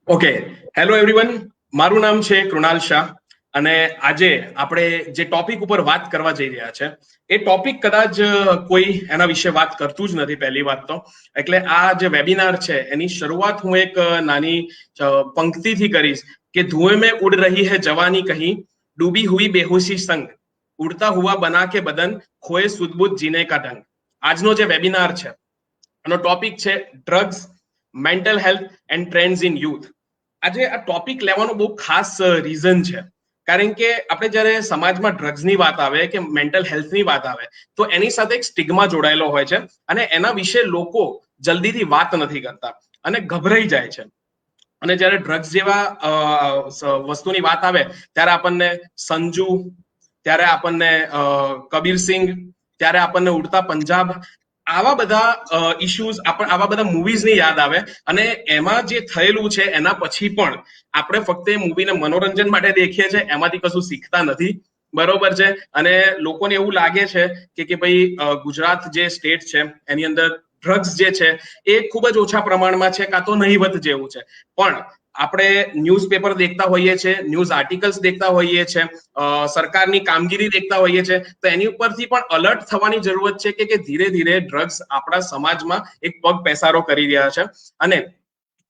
Okay, hello everyone. મારું નામ છે કૃણાલ શાહ અને આજે આપણે જે ટોપિક ઉપર વાત કરવા જઈ રહ્યા છે એ ટોપિક કદાચ કોઈ એના વિશે વાત કરતું જ નથી પહેલી વાત તો. એટલે આ જે વેબિનાર છે એની શરૂઆત હું એક નાની પંક્તિથી કરીશ કે ધુએं में उड़ रही है जवानी कहीं डूबी हुई बेहोशी संग उड़ता हुआ बना के बदन खोए सुदबुद जीने का ढंग. આજનો જે વેબિનાર છે એનો ટોપિક છે drugs, mental health and trends in youth. આજે આ ટોપિક લેવાનો બહુ ખાસ રીઝન છે કારણ કે આપણે જ્યારે સમાજમાં ડ્રગ્સની વાત આવે કે મેન્ટલ હેલ્થની વાત આવે તો એની સાથે એક સ્ટિગ્મા જોડાયેલો હોય છે અને એના વિશે લોકો જલ્દીથી વાત નથી કરતા અને ગભરાઈ જાય છે. અને જ્યારે ડ્રગ્સ જેવા વસ્તુની વાત આવે ત્યારે આપણને સંજુ, ત્યારે આપણને કબીરસિંહ, ત્યારે આપણને ઉડતા પંજાબ, આવા બધા ઇશ્યુઝ, આવા બધા મૂવીઝની યાદ આવે. અને એમાં જે થયેલું છે એના પછી પણ આપણે ફક્ત એ મૂવીને મનોરંજન માટે દેખીએ છીએ, એમાંથી કશું શીખતા નથી. બરોબર છે. અને લોકોને એવું લાગે છે કે ભાઈ ગુજરાત જે સ્ટેટ છે એની અંદર ડ્રગ્સ જે છે એ ખૂબ જ ઓછા પ્રમાણમાં છે, કાં તો નહીવત જેવું છે. પણ આપણે ન્યૂઝપેપર દેખતા હોઈએ છીએ, ન્યૂઝ આર્ટિકલ્સ દેખતા હોઈએ છીએ, સરકારની કામગીરી દેખતા હોઈએ છીએ, તો એની ઉપરથી પણ અલર્ટ થવાની જરૂરત છે કે ધીરે ધીરે ડ્રગ્સ આપણા સમાજમાં એક પગ પેસારો કરી રહ્યા છે. અને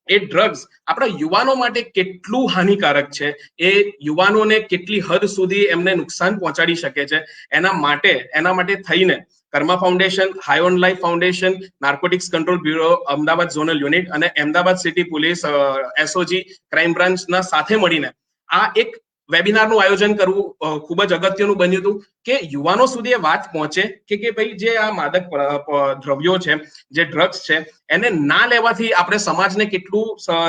એ ડ્રગ્સ આપણા યુવાનો માટે કેટલું હાનિકારક છે, એ યુવાનોને કેટલી હદ સુધી એમને નુકસાન પહોંચાડી શકે છે, એના માટે થઈને Karma foundation, high on life foundation, narcotics control bureau Ahmedabad zonal unit અને Ahmedabad city police SOG crime બ્રાન્ચના સાથે મળીને આ એક વેબિનારનું આયોજન કરવું ખૂબ જ અગત્યનું બન્યું હતું કે યુવાનો સુધી એ વાત પહોંચે કે ભાઈ જે આ માદક દ્રવ્યો છે, જે ડ્રગ્સ છે, એને ના લેવાથી આપણે સમાજને કેટલું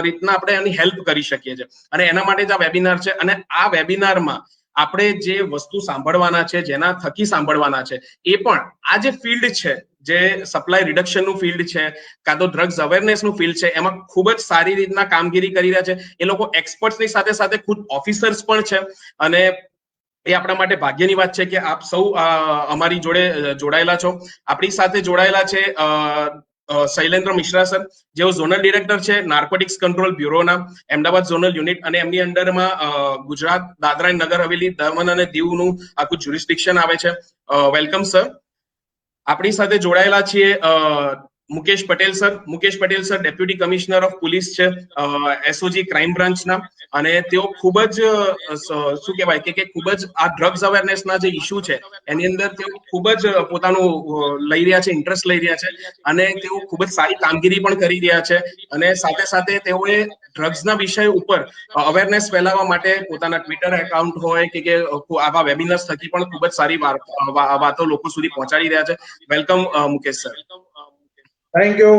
રીતના આપણે એની હેલ્પ કરી શકીએ છીએ. અને એના માટે જ આ વેબિનાર છે. અને આ વેબિનારમાં આપણે જે વસ્તુ સાંભળવાના છે, જેના થકી સાંભળવાના છે, એ પણ આ જે ફિલ્ડ છે, જે સપ્લાય રિડક્શનનું ફિલ્ડ છે, કાં તો ડ્રગ્સ અવેરનેસનું ફિલ્ડ છે, એમાં ખૂબ જ સારી રીતના કામગીરી કરી રહ્યા છે. એ લોકો એક્સપર્ટ્સની સાથે સાથે ખુદ ઓફિસર્સ પણ છે. અને એ આપણા માટે ભાગ્યની વાત છે કે આપ સૌ અમારી જોડે જોડાયેલા છો. આપણી સાથે જોડાયેલા છે શૈલેન્દ્ર મિશ્રા સર, જેઓ ઝોનલ ડિરેક્ટર છે નાર્કોટિક્સ કંટ્રોલ બ્યુરોના અમદાવાદ ઝોનલ યુનિટ, અને એમની અંડરમાં ગુજરાત, દાદરા એન્ડ નગર હવેલી, દમણ અને દીવનું આખું જ્યુરિસ્ડિક્શન આવે છે. Welcome sir. આપણી સાથે જોડાયેલા છીએ Mukesh Patel sir deputy commissioner of police છે એસઓજી ક્રાઇમ બ્રાન્ચના. અને તેઓ ખૂબ જ શું કહેવાય કે ખૂબ જ આ ડ્રગ્સ અવેરનેસના જે ઇસ્યુ છે એની અંદર તેઓ ખૂબ જ પોતાનું લઈ રહ્યા છે, ઇન્ટરેસ્ટ લઈ રહ્યા છે. અને તેઓ ખૂબ જ સારી કામગીરી પણ કરી રહ્યા છે. અને સાથે સાથે તેઓએ ડ્રગ્સના વિષય ઉપર અવેરનેસ ફેલાવવા માટે પોતાના ટ્વિટર એકાઉન્ટ હોય કે આવા વેબિનાર્સ થકી પણ ખૂબ જ સારી વાતો લોકો સુધી પહોંચાડી રહ્યા છે. Welcome Mukesh sir. Thank you.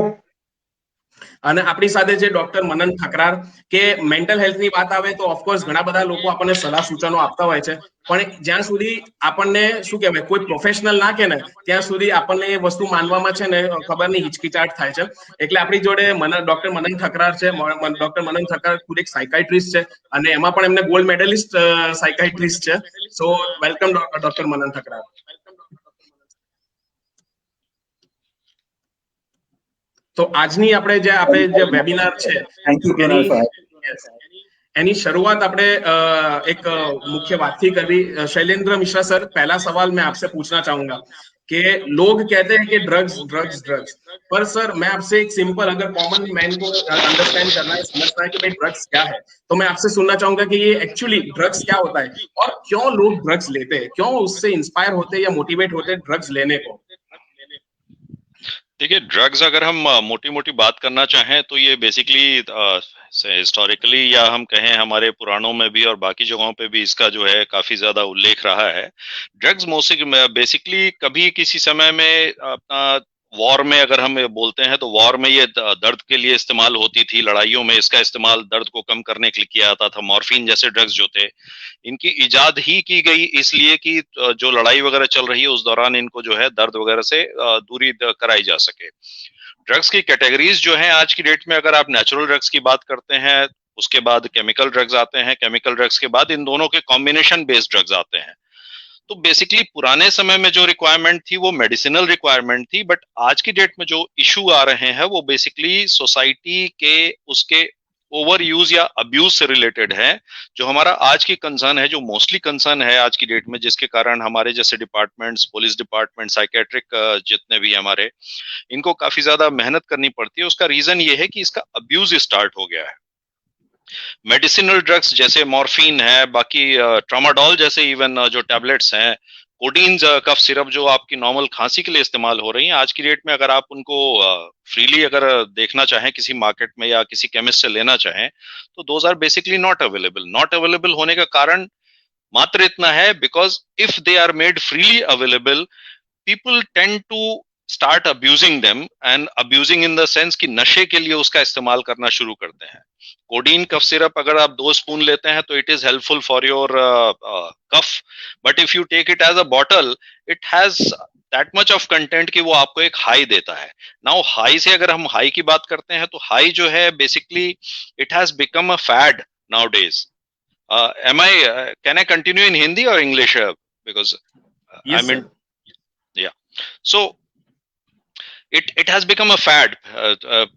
અને આપણી સાથે છે ડોક્ટર મનન ઠકરાર, કે મેન્ટલ હેલ્થની વાત આવે તો ઓફકોર્સ ઘણા બધા લોકો આપણને સલાહ સૂચનો આપતા હોય છે, પણ જ્યાં સુધી આપણને શું કહેવાય કોઈ પ્રોફેશનલ ના કે ને ત્યાં સુધી આપણને એ વસ્તુ માનવામાં છે ને ખબર નહીં હિચકિચાટ થાય છે. એટલે આપણી જોડે ડોક્ટર મનન ઠકરાર છે. ડોક્ટર મનન ઠકરાર ખુદ એક સાયકાઇટ્રિસ્ટ છે અને એમાં પણ એમને ગોલ્ડ મેડલિસ્ટ સાયકાઇટ્રિસ્ટ છે. સો વેલકમ ડોક્ટર મનન ઠકરાર. તો આજની આપણે જે વેબિનાર છે એની શરૂઆત આપણે एक मुख्य बात थी करवी. शैलेंद्र मिश्रा सर, पहला सवाल मैं आपसे पूछना चाहूंगा कि लोग कहते हैं कि ड्रग्स ड्रग्स ड्रग्स, पर सर मैं आपसे एक सिंपल, अगर कॉमन मैन को अंडरस्टैंड करना है, समझना है कि भाई ड्रग्स क्या है, तो मैं आपसे सुनना चाहूंगा कि ये एक्चुअली ड्रग्स क्या होता है और क्यों लोग ड्रग्स लेते हैं, क्यों उससे इंस्पायर होते हैं या मोटिवेट होते हैं ड्रग्स लेने को. देखिए, ड्रग्स अगर हम मोटी मोटी बात करना चाहें तो ये बेसिकली हिस्टोरिकली या हम कहें हमारे पुराणों में भी और बाकी जगहों पे भी इसका जो है काफी ज्यादा उल्लेख रहा है. ड्रग्स बेसिकली कभी किसी समय में अपना वॉर में अगर हम बोलते हैं तो वॉर में ये दर्द के लिए इस्तेमाल होती थी, लड़ाइयों में इसका इस्तेमाल दर्द को कम करने के लिए किया जाता था. मॉर्फिन जैसे ड्रग्स जो थे इनकी इजाद ही की गई इसलिए कि जो लड़ाई वगैरह चल रही है उस दौरान इनको जो है दर्द वगैरह से दूरी कराई जा सके. ड्रग्स की कैटेगरीज जो है आज की डेट में, अगर आप नेचुरल ड्रग्स की बात करते हैं, उसके बाद केमिकल ड्रग्स आते हैं, केमिकल ड्रग्स के बाद इन दोनों के कॉम्बिनेशन बेस्ड ड्रग्स आते हैं. तो बेसिकली पुराने समय में जो रिक्वायरमेंट थी वो मेडिसिनल रिक्वायरमेंट थी, बट आज की डेट में जो इशू आ रहे हैं वो बेसिकली सोसाइटी के उसके ओवर यूज या अब्यूज से रिलेटेड है, जो हमारा आज की कंसर्न है, जो मोस्टली कंसर्न है आज की डेट में, जिसके कारण हमारे जैसे डिपार्टमेंट्स, पुलिस डिपार्टमेंट, साइकेट्रिक जितने भी हमारे, इनको काफी ज्यादा मेहनत करनी पड़ती है। उसका रीजन ये है कि इसका अब्यूज स्टार्ट हो गया है। मेडिसिनल ड्रग्स जैसे मॉर्फिन है, बाकी ट्रामाडोल जैसे इवन जो टैबलेट्स हैं, कोडीन कफ सिरप जो आपकी नॉर्मल खांसी के लिए इस्तेमाल हो रही हैं, आज की डेट में अगर आप उनको फ्रीली अगर देखना चाहें किसी मार्केट में या किसी केमिस्ट से लेना चाहें, तो those are basically not available. Not available होने का कारण मात्र इतना है, because if they are made freely available, people tend to start abusing them, and abusing in the sense कि नशे के लिए उसका इस्तेमाल करना शुरू करते हैं। कोडीन कफ सिरप अगर आप 2 स्पून लेते हैं तो it is helpful for your cough, but if you take it as a bottle, it has that much of content कि वो आपको एक हाई देता है। नाउ हाई से अगर हम हाई की बात करते हैं, तो हाई जो है basically it has become a fad nowadays. can I continue in Hindi or English, because Yes, I'm in sir. So it has become a fad.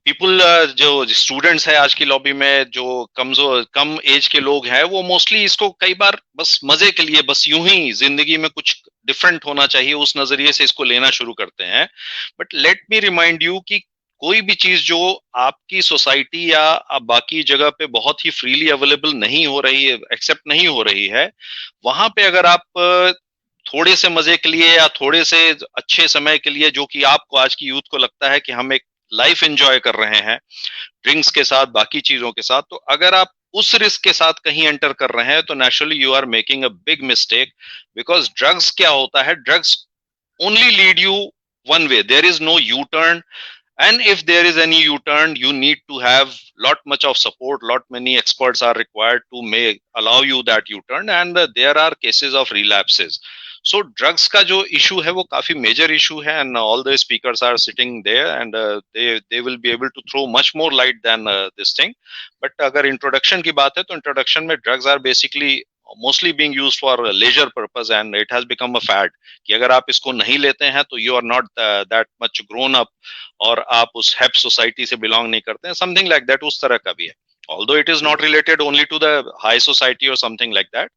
People जो स्टूडेंट्स है आज की लॉबी में, जो कम एज के लोग हैं, वो मोस्टली इसको कई बार बस मजे के लिए, बस यूं ही जिंदगी में कुछ डिफरेंट होना चाहिए उस नजरिए से इसको लेना शुरू करते हैं। But let me remind you कि कोई भी चीज जो आपकी सोसाइटी या बाकी जगह पे बहुत ही फ्रीली अवेलेबल नहीं हो रही है, एक्सेप्ट नहीं हो रही है, वहां पे अगर आप थोड़े से मजे के लिए या थोड़े से अच्छे समय के लिए, जो कि आपको आज की यूथ को लगता है कि हम एक लाइफ एंजॉय कर रहे हैं ड्रिंक्स के साथ, बाकी चीजों के साथ, तो अगर आप उस रिस्क के साथ कहीं एंटर कर रहे हैं, तो naturally you are making a big mistake. Because drugs क्या होता है, drugs only lead you one way, there is no U turn, and if there is any u-turn, you need to have lot much of support, lot many experts are required to allow you that u-turn, and there are cases of relapses. So drugs का जो issue है वो काफी major issue है, and all the speakers are sitting there, and they will be able to throw much more light than this thing. But अगर introduction की बात है, तो introduction में drugs are basically mostly being used for leisure purpose, and it has become a fad कि अगर आप इसको नहीं लेते हैं तो you are not that much grown up, और आप उस हैप सोसाइटी से बिलोंग नहीं करते हैं, समथिंग लाइक दैट, उस तरह का भी है। Although it is not related only to the high society or something like that,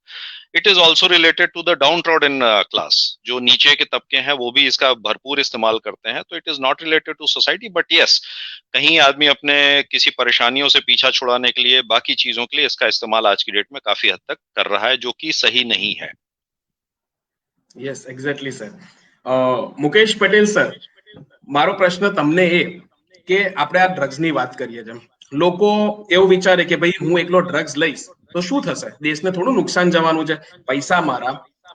it is also related to the downtrodden class. जो नीचे के तबके हैं वो भी इसका भरपूर इस्तेमाल करते हैं, तो it is not related to society, but yes, कहीं आदमी अपने किसी परेशानियों से पीछा छुड़ाने के लिए, बाकी चीजों के लिए इसका इस्तेमाल आज की डेट में काफी हद तक कर रहा है, जो कि सही नहीं है। Yes exactly sir. Mukesh Patel sir, મારો પ્રશ્ન તમને એ કે આપણે આ ડ્રગ્સની વાત કરીએ છે, લોકો એવું વિચારે કે ભાઈ હું એકલો ડ્રગ્સ લઈશ તો શું થશે, દેશને થોડું નુકસાન જવાનું છે, પૈસા મારા,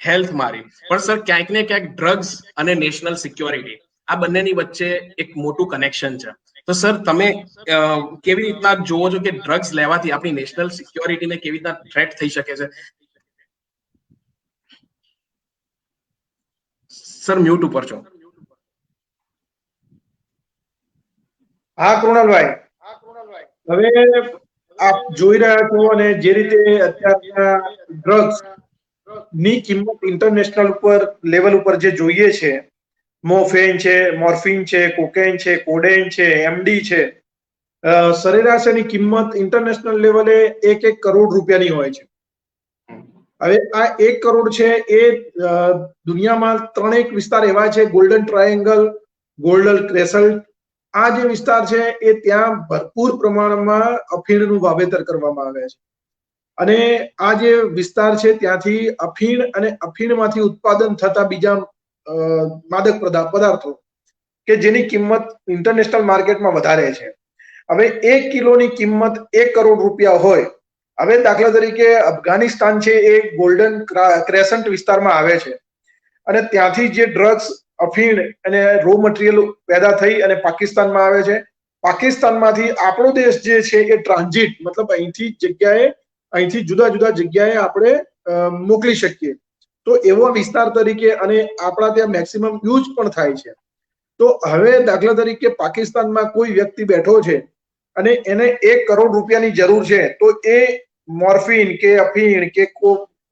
હેલ્થ મારી, પણ સર ક્યાંક ને ક્યાંક ડ્રગ્સ અને નેશનલ સિક્યોરિટી આ બંનેની વચ્ચે એક મોટું કનેક્શન છે. તો સર તમે કેવી રીતના જોવો છો કે ડ્રગ્સ લેવાથી આપણી નેશનલ સિક્યોરિટીને કેવી રીતના થ્રેટ થઈ શકે છે? સર મ્યુટ ઉપર છો. હા કૃણાલભાઈ, હવે આપ જોઈ રહ્યા છો અને જે રીતે અત્યારના ડ્રગ્સ ની કિંમત ઇન્ટરનેશનલ ઉપર લેવલ ઉપર જે જોઈએ છે, મોફેન છે, મોર્ફિન છે, કોકેન છે, કોડેન છે, એમડી છે, સરેરાશ એની કિંમત ઇન્ટરનેશનલ લેવલે 1 કરોડ રૂપિયાની હોય છે. હવે આ 1 કરોડ છે એ દુનિયામાં 3 વિસ્તાર એવા છે, ગોલ્ડન ટ્રાયેંગલ, ગોલ્ડન ક્રેસન્ટ, આ જે વિસ્તાર છે એ ત્યાં ભરપૂર પ્રમાણમાં અફીણનું વાવેતર કરવામાં આવે છે. અને આ જે વિસ્તાર છે ત્યાંથી અફીણ અને અફીણમાંથી ઉત્પાદન થતા બીજા માદક પદાર્થો કે જેની કિંમત ઇન્ટરનેશનલ માર્કેટમાં વધારે છે. હવે 1 કિલોની કિંમત 1 કરોડ રૂપિયા હોય, હવે દાખલા તરીકે અફઘાનિસ્તાન છે એ ગોલ્ડન ક્રેસન્ટ વિસ્તારમાં આવે છે, અને ત્યાંથી જે ડ્રગ્સ, અફીણ અને રો મટીરિયલ પેદા થઈ અને પાકિસ્તાનમાં આવે છે. પાકિસ્તાનમાંથી આપણો દેશ જે છે એ ટ્રાન્ઝિટ, મતલબ અહીંથી જુદા જુદા જગ્યાએ આપણે મોકલી શકીએ, તો એવો વિસ્તાર તરીકે, અને આપણા ત્યાં મેક્સિમમ યુઝ પણ થાય છે. તો હવે દાખલા તરીકે પાકિસ્તાનમાં કોઈ વ્યક્તિ બેઠો છે અને એને 1 કરોડ રૂપિયાની જરૂર છે, તો એ મોર્ફિન કે અફીણ કે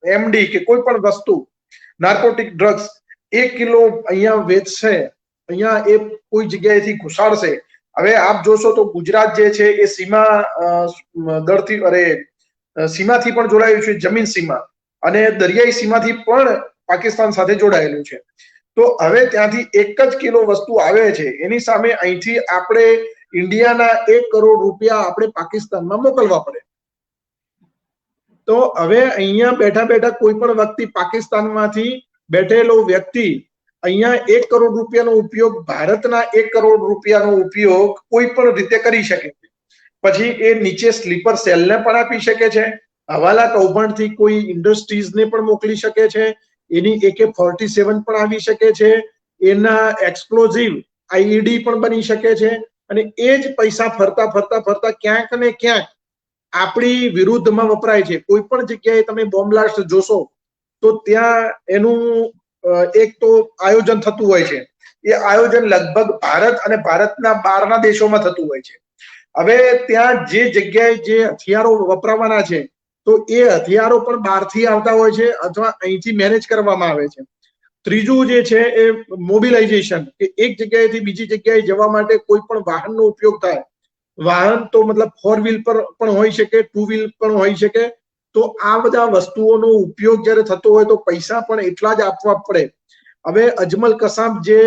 એમડી કે કોઈ પણ વસ્તુ, નાર્કોટિક ડ્રગ્સ 1 કિલો અહીંયા વેચશે, અહીંયા એ કોઈ જગ્યાએથી ઘુસાડશે હવે આપ જોશો તો ગુજરાત જે છે એ સીમાથી પણ જોડાયું છે, જમીન સીમા અને દરિયાઈ સીમાથી પણ પાકિસ્તાન સાથે જોડાયેલું છે. તો હવે ત્યાંથી 1 જ કિલો વસ્તુ આવે છે, એની સામે અહીંથી આપણે ઇન્ડિયાના 1 કરોડ રૂપિયા આપણે પાકિસ્તાનમાં મોકલવા પડે. તો હવે અહીંયા બેઠા બેઠા કોઈ પણ વ્યક્તિ પાકિસ્તાનમાંથી બેઠેલો વ્યક્તિ અહીંયા 1 કરોડ રૂપિયાનો ઉપયોગ, ભારતના 1 કરોડ રૂપિયાનો ઉપયોગ કોઈ પણ રીતે કરી શકે છે. પછી એ નીચે સ્લીપર સેલને પણ આપી શકે છે, હવાલા કૌભાંડથી કોઈ ઇન્ડસ્ટ્રીઝને પણ મોકલી શકે છે, એની AK-47 પણ આવી શકે છે, એના એક્સપ્લોઝિવ IED પણ બની શકે છે, અને એ જ પૈસા ફરતા ફરતા ફરતા ક્યાંક ને ક્યાંક આપણી વિરુદ્ધમાં વપરાય છે. કોઈ પણ જગ્યાએ તમે બોમ્બ બ્લાસ્ટ જોશો તો ત્યાં એનું એક તો આયોજન થતું હોય છે. એ આયોજન લગભગ ભારત અને ભારતના બહારના દેશોમાં થતું હોય છે. હવે ત્યાં જે જગ્યાએ જે હથિયારો વપરાવાના છે તો એ હથિયારો પણ બહારથી આવતા હોય છે અથવા અહીંથી મેનેજ કરવામાં આવે છે. ત્રીજું જે છે એ મોબિલાઇઝેશન, કે એક જગ્યાએથી બીજી જગ્યાએ જવા માટે કોઈ પણ વાહનનો ઉપયોગ થાય. વાહન તો મતલબ 4 વ્હીલ પર પણ હોઈ શકે, 2 વ્હીલ પણ હોઈ શકે. તો આ બધા વસ્તુઓનો ઉપયોગ જ્યારે થતો હોય તો પૈસા પણ એટલા જ આપવા પડે. હવે અજમલ કસાબ જે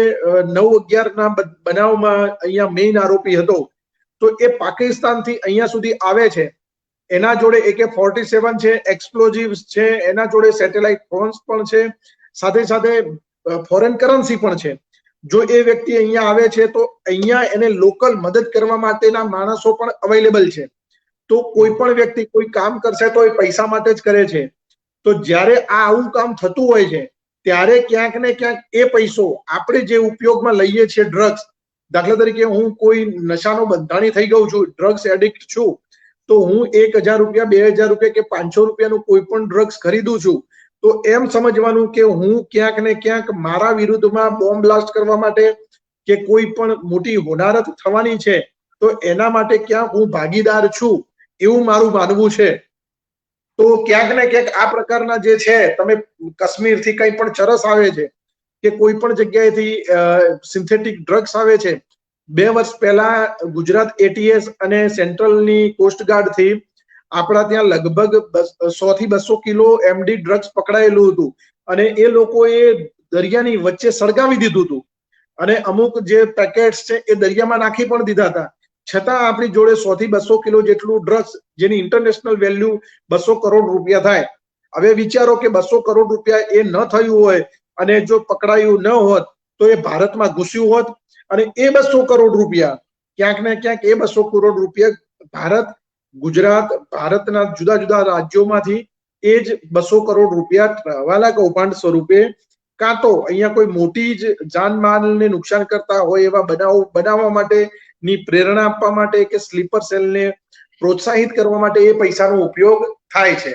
9/11ના બનાવમાં અહીંયા મેઇન આરોપી હતો, તો એ પાકિસ્તાનથી અહીંયા સુધી આવે છે. એના જોડે AK-47 છે, એક્સપ્લોઝિવ્સ છે, એના જોડે સેટેલાઇટ ફોન્સ પણ છે, સાથે સાથે ફોરેન કરન્સી પણ છે. જો એ વ્યક્તિ અહીંયા આવે છે તો અહીંયા એને લોકલ મદદ કરવા માટેના માણસો પણ અવેલેબલ છે. તો કોઈ પણ વ્યક્તિ કોઈ કામ કરશે તો એ પૈસા માટે જ કરે છે. તો જ્યારે આ આવું કામ થતું હોય છે ત્યારે ક્યાંક ને ક્યાંક એ પૈસો આપણે જે ઉપયોગમાં લઈએ છીએ, ડ્રગ્સ, દાખલા તરીકે હું કોઈ નશાનો બંધાણી થઈ ગયો છું, ડ્રગ્સ એડિક્ટ છું, તો હું 1000 રૂપિયા, 2000 રૂપિયા કે 500 રૂપિયાનું કોઈ પણ ડ્રગ્સ ખરીદું છું, તો એમ સમજવાનું કે હું ક્યાંક ને ક્યાંક મારા વિરુદ્ધમાં બોમ્બ બ્લાસ્ટ કરવા માટે કે કોઈ પણ મોટી હોનારત થવાની છે તો એના માટે ક્યાંક હું ભાગીદાર છું, એવું મારું માનવું છે. તો ક્યાંક ને ક્યાંક આ પ્રકારના જે છે, તમે કાશ્મીરથી કંઈ પણ ચરસ આવે છે કે કોઈ પણ જગ્યાએથી સિન્થેટિક ડ્રગ્સ આવે છે. 2 વર્ષ પહેલા ગુજરાત ATS અને સેન્ટ્રલની કોસ્ટગાર્ડથી આપણા ત્યાં લગભગ 100 થી 200 કિલો MD ડ્રગ્સ પકડાયેલું હતું, અને એ લોકોએ દરિયાની વચ્ચે સળગાવી દીધું હતું, અને અમુક જે પેકેટ્સ છે એ દરિયામાં નાખી પણ દીધા હતા. છતાં આપણી જોડે 100 થી 200 કિલો જેટલું ડ્રગ્સ, જેની ઇન્ટરનેશનલ વેલ્યુ 200 કરોડ રૂપિયા થાય. હવે વિચારો કે 200 કરોડ રૂપિયા એ ન થયું હોય અને જો પકડાયું ન હોત તો એ ભારતમાં ઘૂસ્યું હોત, અને એ 200 કરોડ રૂપિયા ક્યાંક ને ક્યાંક એ 200 કરોડ રૂપિયા ભારત, ગુજરાત, ભારતના જુદા જુદા રાજ્યોમાંથી એ જ 200 કરોડ રૂપિયા હવાલા કૌભાંડ સ્વરૂપે, કાં તો અહીંયા કોઈ મોટી જ જાનમાલને નુકસાન કરતા હોય એવા બનાવો બનાવવા માટેની પ્રેરણા આપવા માટે કે સ્લીપર સેલને પ્રોત્સાહિત કરવા માટે એ પૈસાનો ઉપયોગ થાય છે.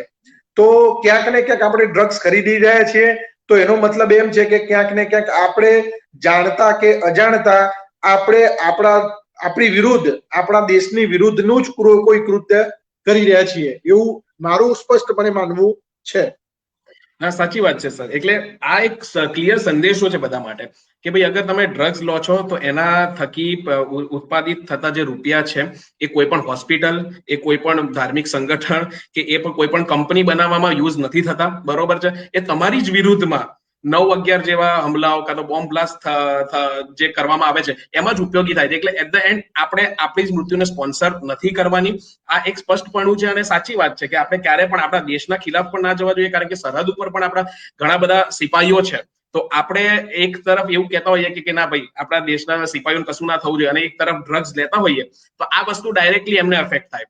તો ક્યાંક ને ક્યાંક આપણે ડ્રગ્સ ખરીદી રહ્યા છીએ તો એનો મતલબ એમ છે કે ક્યાંક ને ક્યાંક આપણે જાણતા કે અજાણતા આપણે આપણી વિરુદ્ધ, આપણા દેશની વિરુદ્ધનું જ કોઈ કૃત્ય કરી રહ્યા છીએ, એવું મારું સ્પષ્ટપણે માનવું છે. ના, સાચી વાત છે સર. એટલે આ એક ક્લિયર સંદેશો છે બધા માટે કે ભાઈ અગર તમે ડ્રગ્સ લો છો તો એના થકી ઉત્પાદિત થતા જે રૂપિયા છે એ કોઈ પણ હોસ્પિટલ, એ કોઈ પણ ધાર્મિક સંગઠન કે એ પણ કોઈ પણ કંપની બનાવવામાં યુઝ નથી થતા, બરોબર છે. એ તમારી જ વિરુદ્ધમાં 9/11 જેવા હમલાઓ કાં તો બોમ્બ બ્લાસ્ટ જે કરવામાં આવે છે એમાં જ ઉપયોગી થાય છે. એટલે એટ ધ એન્ડ આપણે આપણી જ મૃત્યુને સ્પોન્સર નથી કરવાની. આ એક સ્પષ્ટપણું છે અને સાચી વાત છે કે આપણે ક્યારે પણ આપણા દેશના ખિલાફ પણ ના જવા જોઈએ, કારણ કે સરહદ ઉપર પણ આપણા ઘણા બધા સિપાહીઓ છે. તો આપણે એક તરફ એવું કહેતા હોઈએ કે ના ભાઈ આપણા દેશના સિપાહીઓને કશું ના થવું જોઈએ, અને એક તરફ ડ્રગ્સ લેતા હોઈએ તો આ વસ્તુ ડાયરેક્ટલી એમને અફેક્ટ થાય.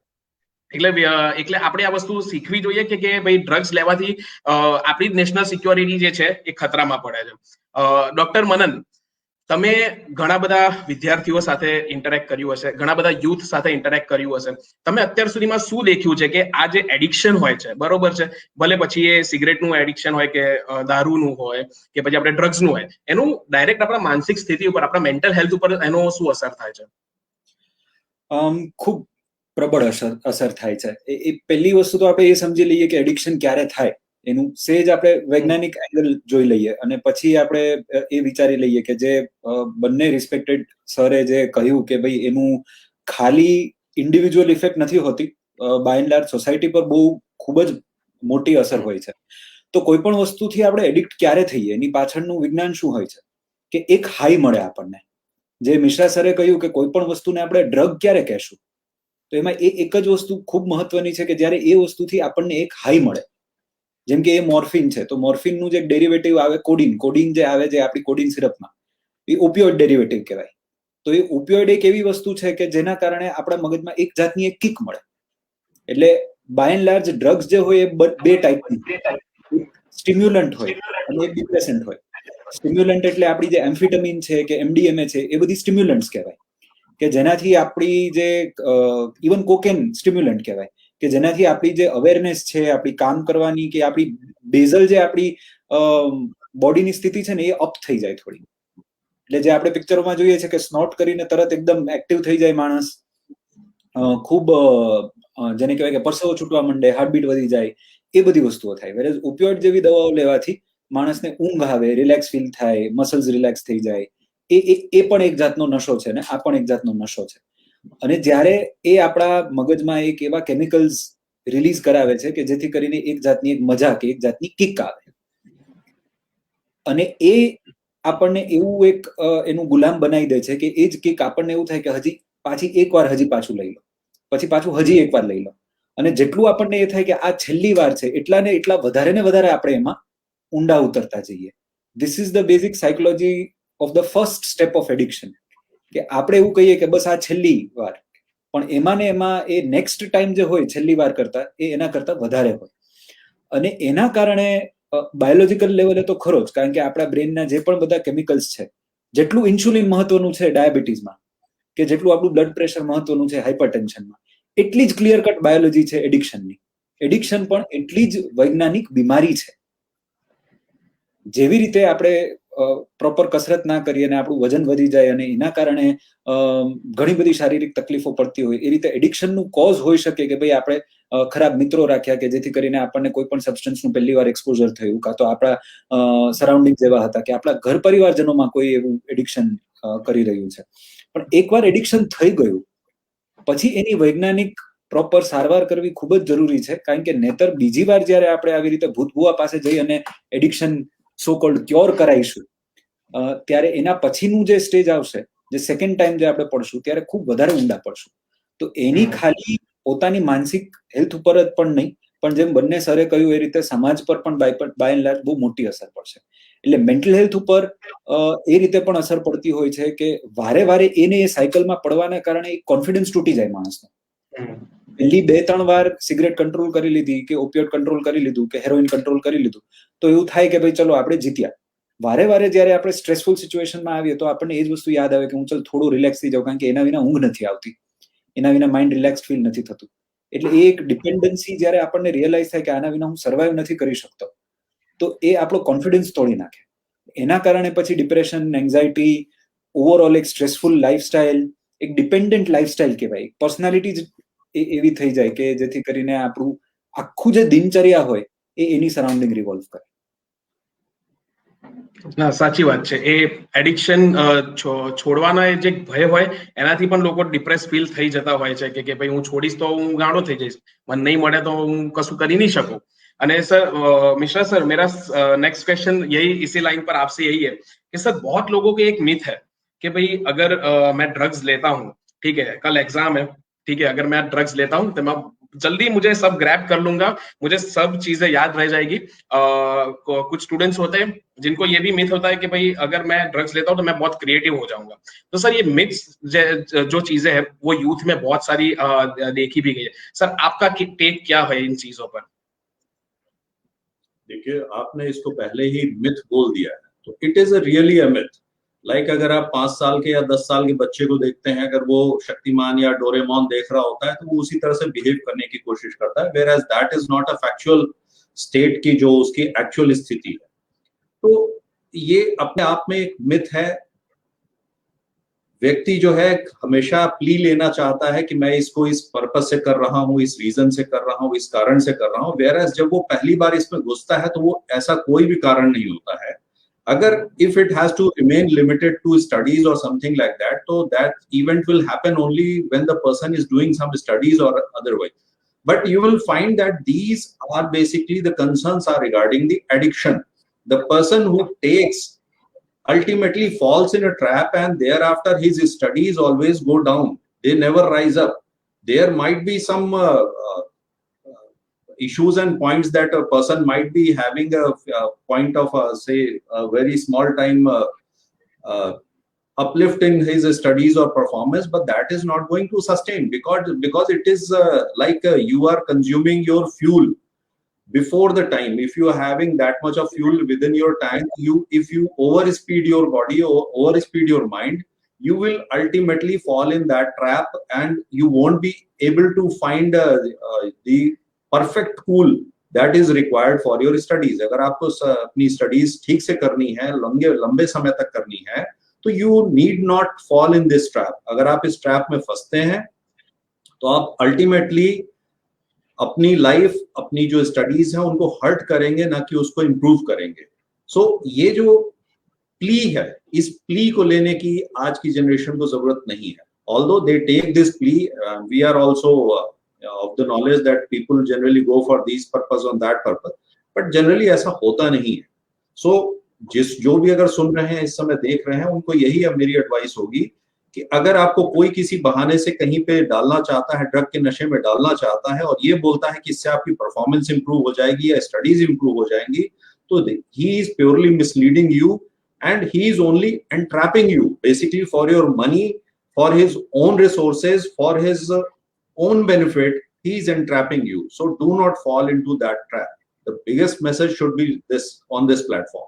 એટલે આપણે આ વસ્તુ શીખવી જોઈએ કે ભાઈ ડ્રગ્સ લેવાથી આપણી નેશનલ સિક્યોરિટી જે છે એ ખતરામાં પડે છે. ડોક્ટર મનન, તમે ઘણા બધા વિદ્યાર્થીઓ સાથે ઇન્ટરેક્ટ કર્યું હશે, ઘણા બધા યુથ સાથે ઇન્ટરેક્ટ કર્યું હશે. તમે અત્યાર સુધીમાં શું દેખ્યું છે કે આ જે એડિક્શન હોય છે, બરોબર છે, ભલે પછી એ સિગરેટનું એડિક્શન હોય કે દારૂનું હોય કે પછી આપણે ડ્રગ્સનું હોય, એનું ડાયરેક્ટ આપણા માનસિક સ્થિતિ ઉપર, આપણા મેન્ટલ હેલ્થ ઉપર એનો શું અસર થાય છે? ખૂબ પ્રબળ અસર થાય છે. એ પહેલી વસ્તુ તો આપણે એ સમજી લઈએ કે એડિક્શન ક્યારે થાય. એનું સેજ આપણે વૈજ્ઞાનિક એંગલ જોઈ લઈએ અને પછી આપણે એ વિચારી લઈએ કે જે બંને રિસ્પેક્ટેડ સરે જે કહ્યું કે ભાઈ એનું ખાલી ઇન્ડિવિજ્યુઅલ ઇફેક્ટ નથી હોતી, બાય એન્ડ લાર્જ સોસાયટી પર બહુ ખૂબ જ મોટી અસર હોય છે. તો કોઈ પણ વસ્તુથી આપણે એડિક્ટ ક્યારે થઈએ એની પાછળનું વિજ્ઞાન શું હોય છે કે એક હાઈ મળે આપણને. જે મિશ્રા સરે કહ્યું કે કોઈ પણ વસ્તુને આપણે ડ્રગ ક્યારે કહેશું, તો એમાં એક જ વસ્તુ ખૂબ મહત્વની છે કે જ્યારે એ વસ્તુથી આપણને એક હાઈ મળે. જેમ કે એ મોર્ફિન છે, તો મોર્ફિનનું જે ડેરિવેટિવ આવે કોડિન જે આવે જે આપણી કોડિન સિરપમાં, એ ઓપિયોઇડ ડેરિવેટિવ કહેવાય. તો એ ઓપિયોઇડ એક એવી વસ્તુ છે કે જેના કારણે આપણા મગજમાં એક જાતની એક કિક મળે. એટલે બાય એન્ડ લાર્જ ડ્રગ્સ જે હોય એ બે ટાઈપની, સ્ટિમ્યુલન્ટ હોય અને એક ડિપ્રેસન્ટ હોય. સ્ટિમ્યુલન્ટ એટલે આપણી જે એમ્ફિટામિન છે કે એમડીએમએ છે એ બધી સ્ટિમ્યુલન્ટ્સ કહેવાય, કે જેનાથી આપણી જે ઇવન કોકેન સ્ટિમ્યુલન્ટ કહેવાય, કે જેનાથી આપણી જે અવેરનેસ છે, આપણી કામ કરવાની કે આપણી બેઝલ જે આપણી બોડીની સ્થિતિ છે ને એ અપ થઈ જાય થોડી. એટલે જે આપણે પિક્ચરોમાં જોઈએ છે કે સ્નોટ કરીને તરત એકદમ એક્ટિવ થઈ જાય માણસ, ખૂબ જેને કહેવાય કે પરસેવો છૂટવા માંડે, હાર્ટબીટ વધી જાય, એ બધી વસ્તુઓ થાય. વેરેઝ ઓપિયોઇડ જેવી દવાઓ લેવાથી માણસને ઊંઘ આવે, રિલેક્સ ફીલ થાય, મસલ્સ રિલેક્સ થઈ જાય. એ પણ એક જાતનો નશો છે ને આ પણ એક જાતનો નશો છે. અને જ્યારે એ આપણા મગજમાં એક એવા કેમિકલ્સ રિલીઝ કરાવે છે કે જેથી કરીને એક જાતની એક મજા કે એક જાતની કિક આવે, અને એ આપણને એવું એક એનું ગુલામ બનાવી દે છે કે એ જ કિક આપણને એવું થાય કે હજી પાછું લઈ લો, પછી પાછું હજી એકવાર લઈ લો. અને જેટલું આપણને એ થાય કે આ છેલ્લી વાર છે એટલા ને વધારે ને વધારે આપણે એમાં ઊંડા ઉતરતા જઈએ. This is the basic psychology of the first step of addiction, કે આપણે એવું કહીએ કે બસ આ છેલ્લી વાર, પણ એમાં ને એમાં એ નેક્સ્ટ ટાઈમ જે હોય છેલ્લી વાર કરતા એ એના કરતા વધારે હોય. અને એના કારણે બાયોલોજીકલ લેવલે તો ખરો જ, કારણ કે આપણા બ્રેનના જે પણ બધા કેમિકલ્સ છે, જેટલું ઇન્સ્યુલિન મહત્વનું છે ડાયાબિટીસમાં, કે જેટલું આપણું બ્લડ પ્રેશર મહત્વનું છે હાઇપરટેન્શનમાં, એટલી જ ક્લિયર કટ બાયોલોજી છે એડિક્શનની. એડિક્શન પણ એટલી જ વૈજ્ઞાનિક બીમારી છે. જેવી રીતે આપણે પ્રોપર કસરત ના કરીએ અને આપણું વજન વધી જાય અને એના કારણે ઘણી બધી શારીરિક તકલીફો પડતી હોય, એ રીતે એડિક્શનનું કોઝ હોઈ શકે કે ભાઈ આપણે ખરાબ મિત્રો રાખ્યા કે જેથી કરીને આપણને કોઈ પણ સબસ્ટન્સનું પહેલી વાર એક્સપોઝર થયું, કાં તો આપણા સરાઉન્ડિંગ એવા હતા કે આપણા ઘર પરિવારજનોમાં કોઈ એવું એડિક્શન કરી રહ્યું છે. પણ એકવાર એડિક્શન થઈ ગયું પછી એની વૈજ્ઞાનિક પ્રોપર સારવાર કરવી ખૂબ જ જરૂરી છે, કારણ કે નહીતર બીજી વાર જ્યારે આપણે આવી રીતે ભૂતભુવા પાસે જઈ અને એડિક્શન સો કોલ્ડ ક્યોર કરાઈશું, ત્યારે એના પછીનું જે સ્ટેજ આવશે, જે સેકન્ડ ટાઈમ જે આપણે પડશું ત્યારે ખૂબ વધારે ઊંડા પડશું. તો એની ખાલી પોતાની માનસિક હેલ્થ ઉપર જ પણ નહીં, પણ જેમ બંને સરે કહ્યું એ રીતે સમાજ પર પણ બાય એન્ડ લાર્જ બહુ મોટી અસર પડશે. એટલે મેન્ટલ હેલ્થ ઉપર એ રીતે પણ અસર પડતી હોય છે કે વારે વારે એને એ સાયકલમાં પડવાના કારણે કોન્ફિડન્સ તૂટી જાય માણસનો. પહેલી 2-3 વાર સિગરેટ કંટ્રોલ કરી લીધી કે ઓપિયોઇડ કંટ્રોલ કરી લીધું કે હેરોઇન કંટ્રોલ કરી લીધું તો એવું થાય કે ભાઈ ચલો આપણે જીત્યા. વારે વારે જ્યારે આપણે સ્ટ્રેસફુલ સિચ્યુએશનમાં આવીએ તો આપણને એ જ વસ્તુ યાદ આવે કે હું ચાલ થોડું રિલેક્સ થઈ જાઉં, કારણ કે એના વિના ઊંઘ નથી આવતી, એના વિના માઇન્ડ રિલેક્સ ફીલ નથી થતું. એટલે એ એક ડિપેન્ડન્સી જ્યારે આપણને રિયલાઇઝ થાય કે આના વિના હું સર્વાઈવ નથી કરી શકતો, તો એ આપણો કોન્ફિડન્સ તોડી નાખે. એના કારણે પછી ડિપ્રેશન, એન્ઝાયટી, ઓવરઓલ એક સ્ટ્રેસફુલ લાઈફસ્ટાઈલ, એક ડિપેન્ડન્ટ લાઈફસ્ટાઈલ કહેવાય, પર્સનાલિટી જ એવી થઈ જાય કે જેથી કરીને આપણું આખું જે દિનચર્યા હોય એ એની સરાઉન્ડિંગ રિવોલ્વ કરે. ના, સાચી વાત છે. એ એડિક્શન છોડવાના જે ભય હોય એનાથી પણ લોકો ડિપ્રેસ ફીલ થઈ જતા હોય છે કે ભાઈ હું છોડીશ તો હું ગાંડો થઈ જઈશ, મને નહીં મળે તો હું કશું કરી नहीं શકું. અને सर मिश्रा सर, मेरा नेक्स्ट क्वेश्चन यही इसी लाइन पर आपसे यही है कि सर बहुत लोगों के एक मिथ है कि भाई अगर मैं ड्रग्स लेता हूँ, ठीक है, कल एग्जाम है, ठीक है, अगर मैं ड्रग्स लेता हूँ तो मैं जल्दी मुझे सब ग्रैब कर लूंगा, मुझे सब चीजें याद रह जाएगी. कुछ स्टूडेंट्स होते हैं जिनको ये भी मिथ होता है कि भाई अगर मैं ड्रग्स लेता हूँ तो मैं बहुत क्रिएटिव हो जाऊंगा. तो सर ये मिथ्स जो चीजें हैं वो यूथ में बहुत सारी देखी भी गई है. सर आपका टेक क्या है इन चीजों पर? देखिए, आपने इसको पहले ही मिथ बोल दिया है, तो it is a really a myth. Like अगर आप 5 साल के या 10 साल के बच्चे को देखते हैं, अगर वो शक्तिमान या डोरेमोन देख रहा होता है तो वो उसी तरह से बिहेव करने की कोशिश करता है, whereas that is not a factual state की जो उसकी एक्चुअल स्थिति है. तो ये अपने आप में एक मिथ है. व्यक्ति जो है हमेशा प्ली लेना चाहता है कि मैं इसको इस पर्पस से कर रहा हूँ, इस रीजन से कर रहा हूँ, इस कारण से कर रहा हूँ, वेयरएज जब वो पहली बार इसमें घुसता है तो वो ऐसा कोई भी कारण नहीं होता है. अगर if it has to remain limited to studies or something like that, so that event will happen only when the person is doing some studies or otherwise. But you will find that these are basically the concerns are regarding the addiction. The person who takes ultimately falls in a trap, and thereafter his studies always go down. They never rise up. There might be some issues and points that a person might be having a point of say a very small time uplift in his studies or performance, but that is not going to sustain because it is like you are consuming your fuel before the time. If you are having that much of fuel within your tank, if you overspeed your body or overspeed your mind, you will ultimately fall in that trap, and you won't be able to find the perfect cool that is required for your studies. अगर आपको अपनी studies ठीक से करनी है, लंबे समय तक करनी है, तो you need not fall in this trap. अगर आप इस trap में फंसते हैं तो आप ultimately अपनी लाइफ, अपनी जो स्टडीज है उनको हर्ट करेंगे, ना कि उसको इम्प्रूव करेंगे. सो ये जो प्ली है, इस प्ली को लेने की आज की जनरेशन को जरूरत नहीं है. Although they take this plea, we are also of the knowledge that people generally go for this purpose on that purpose, but generally ऐसा होता नहीं है. सो जो भी अगर सुन रहे हैं, इस समय देख रहे हैं, उनको यही मेरी एडवाइस होगी कि अगर आपको कोई किसी बहाने से कहीं पे डालना चाहता है, ड्रग के नशे में डालना चाहता है और ये बोलता है कि इससे आपकी परफॉर्मेंस इंप्रूव हो जाएगी या स्टडीज इंप्रूव हो जाएंगी, तो he is purely misleading you and he is only entrapping you basically for your money, for his own resources, for his own benefit. He is entrapping you. So do not fall into that trap. The biggest message should be this on this platform.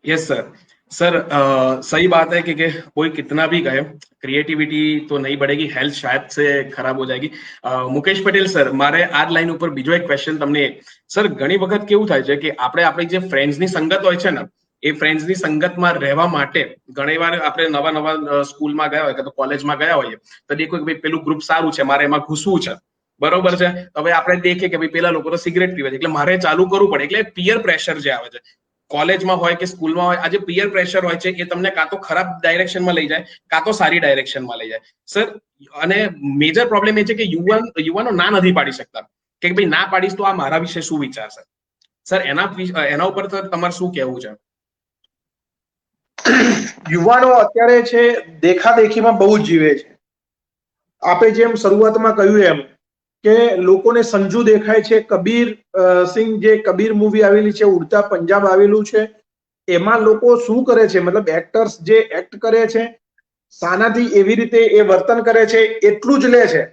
Yes sir. Sir सही बात है कि कोई कितना भी कहे, creativity तो नहीं बढ़ेगी, हेल्थ शायद से खराब हो जाएगी. મુકેશ પટેલ સર, મારે આ લાઈન ઉપર બીજો એક ક્વેશ્ચન તમને. સર ઘણી વખત કેવું થાય છે કે આપણે આપણી જે ફ્રેન્ડ્સની સંગત હોય છે ને, એ ફ્રેન્ડ્સની સંગતમાં રહેવા માટે ઘણીવાર આપણે નવા સ્કૂલમાં ગયા હોય કે તો કોલેજમાં ગયા હોઈએ તો દેખો કે ભાઈ પેલું ગ્રુપ સારું છે, મારે એમાં ઘૂસવું છે, બરોબર છે. હવે આપણે દેખીએ કે ભાઈ પેલા લોકો તો સિગરેટ પીવે છે એટલે મારે ચાલુ કરવું પડે. એટલે પિયર પ્રેશર જે આવે છે કોલેજમાં હોય કે સ્કૂલમાં હોય, આ જે પિયર પ્રેશર હોય છે એ તમને કાં તો ખરાબ ડાયરેક્શનમાં લઈ જાય, કાં તો સારી ડાયરેક્શનમાં લઈ જાય. સર, અને મેજર પ્રોબ્લેમ એ છે કે યુવાનો ના નથી પાડી શકતા કે ભાઈ ના પાડીશ તો આ મારા વિશે શું વિચારશે. સર એના ઉપર તમારે શું કહેવું છે? યુવાનો અત્યારે છે દેખાદેખીમાં બહુ જ જીવે છે. આપે જેમ શરૂઆતમાં કહ્યું એમ કે લોકોને સંજુ દેખાય છે. કબીર સિંહ જે કબીર મૂવી આવેલી છે, ઉડતા પંજાબ આવેલું છે, એમાં લોકો શું કરે છે, મતલબ એક્ટર્સ જે એક્ટ કરે છે સાનાથી એવી રીતે એ વર્તન કરે છે એટલું જ લે છે.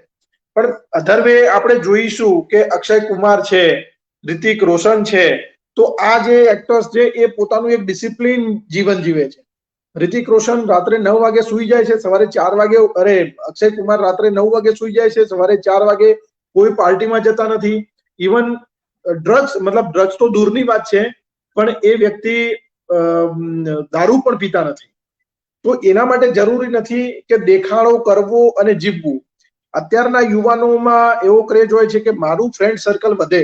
પણ અધર વે આપણે જોઈશું કે અક્ષય કુમાર છે, રિતિક રોશન છે, તો આ જે એક્ટર્સ છે એ પોતાનું એક ડિસિપ્લિન જીવન જીવે છે. રિતિક રોશન રાત્રે 9 વાગે સુઈ જાય છે, સવારે 4 વાગે, અરે અક્ષય કુમાર રાત્રે 9 વાગે સુઈ જાય છે, સવારે 4 વાગે કોઈ પાર્ટીમાં જતા નથી. ઇવન ડ્રગ્સ, મતલબ ડ્રગ્સ તો દૂરની વાત છે, પણ એ વ્યક્તિ દારૂ પણ પીતા નથી. તો એના માટે જરૂરી નથી કે દેખાડો કરવો અને જીવવું. અત્યારના યુવાનોમાં એવો ક્રેઝ હોય છે કે મારું ફ્રેન્ડ સર્કલ વધે,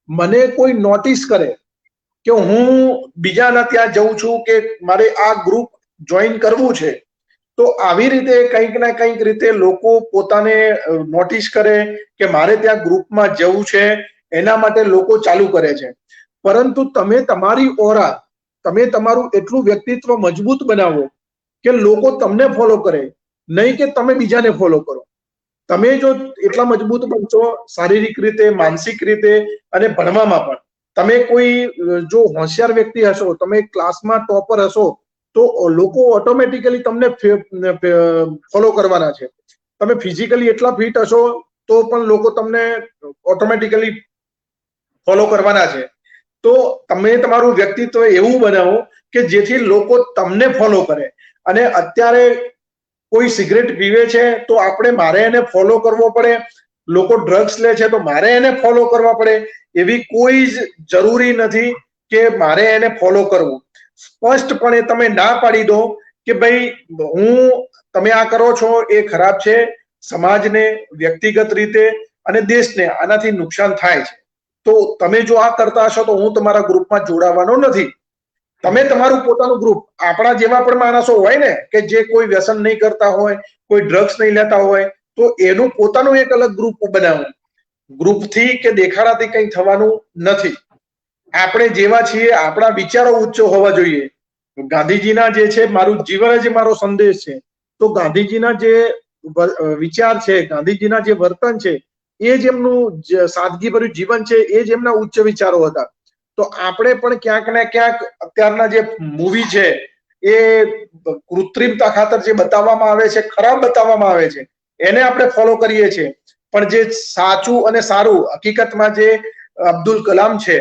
મને કોઈ નોટિસ કરે કે હું બીજાના ત્યાં જઉં છું કે મારે આ ગ્રુપ જોઈન કરવું છે, તો આવી રીતે કંઈક ના કંઈક રીતે લોકો પોતાને નોટિસ કરે કે મારે ત્યાં ગ્રુપમાં જવું છે, એના માટે લોકો ચાલુ કરે છે. પરંતુ તમે તમારી ઓરા, તમે તમારું એટલું વ્યક્તિત્વ મજબૂત બનાવો કે લોકો તમને ફોલો કરે, નહીં કે તમે બીજાને ફોલો કરો. તમે જો એટલા મજબૂત બનશો શારીરિક રીતે, માનસિક રીતે અને ભણવામાં પણ, તમે કોઈ જો હોશિયાર વ્યક્તિ હશો, તમે ક્લાસમાં ટોપર હશો, તો લોકો ઓટોમેટિકલી તમને ફોલો કરવાના છે. તમે ફિઝિકલી એટલા ફિટ હશો તો પણ લોકો તમને ઓટોમેટિકલી ફોલો કરવાના છે. તો તમે તમારું વ્યક્તિત્વ એવું બનાવો કે જેથી લોકો તમને ફોલો કરે. અને અત્યારે કોઈ સિગરેટ પીવે છે તો મારે એને ફોલો કરવો પડે, લોકો ડ્રગ્સ લે છે તો મારે એને ફોલો કરવા પડે, એવી કોઈ જ જરૂરી નથી કે મારે એને ફોલો કરવું. સ્પષ્ટપણે તમે ના પાડી દો કે ભાઈ તમે આ કરો છો એ ખરાબ છે, સમાજને, વ્યક્તિગત રીતે અને દેશને આનાથી નુકસાન થાય છે, તો તમે જો આ કરતા હશો તો હું તમારા ગ્રુપમાં જોડાવાનો નથી. તમે તમારું પોતાનું ગ્રુપ, આપણા જેવા પણ માણસો હોય ને કે જે કોઈ વ્યસન નહીં કરતા હોય, કોઈ ડ્રગ્સ નહીં લેતા હોય, તો એનું પોતાનું એક અલગ ગ્રુપ બનાવો. ગ્રુપથી કે દેખાડાથી કંઈ થવાનું નથી. આપણે જેવા છીએ, આપણા વિચારો ઉચ્ચ હોવા જોઈએ. ગાંધીજીના જે છે, મારું જીવન જ મારો સંદેશ છે, તો ગાંધીજીના જે વિચાર છે, ગાંધીજીના જે વર્તન છે, એ જ એમનું સાદગીભર્યું જીવન છે, એ જ એમના ઉચ્ચ વિચારો હતા. તો આપણે પણ ક્યાંક ને ક્યાંક અત્યારના જે મૂવી છે એ કૃત્રિમતા ખાતર જે બતાવવામાં આવે છે, ખરાબ બતાવવામાં આવે છે, એને આપણે ફોલો કરીએ છીએ. પણ જે સાચું અને સારું, હકીકતમાં જે અબ્દુલ કલામ છે,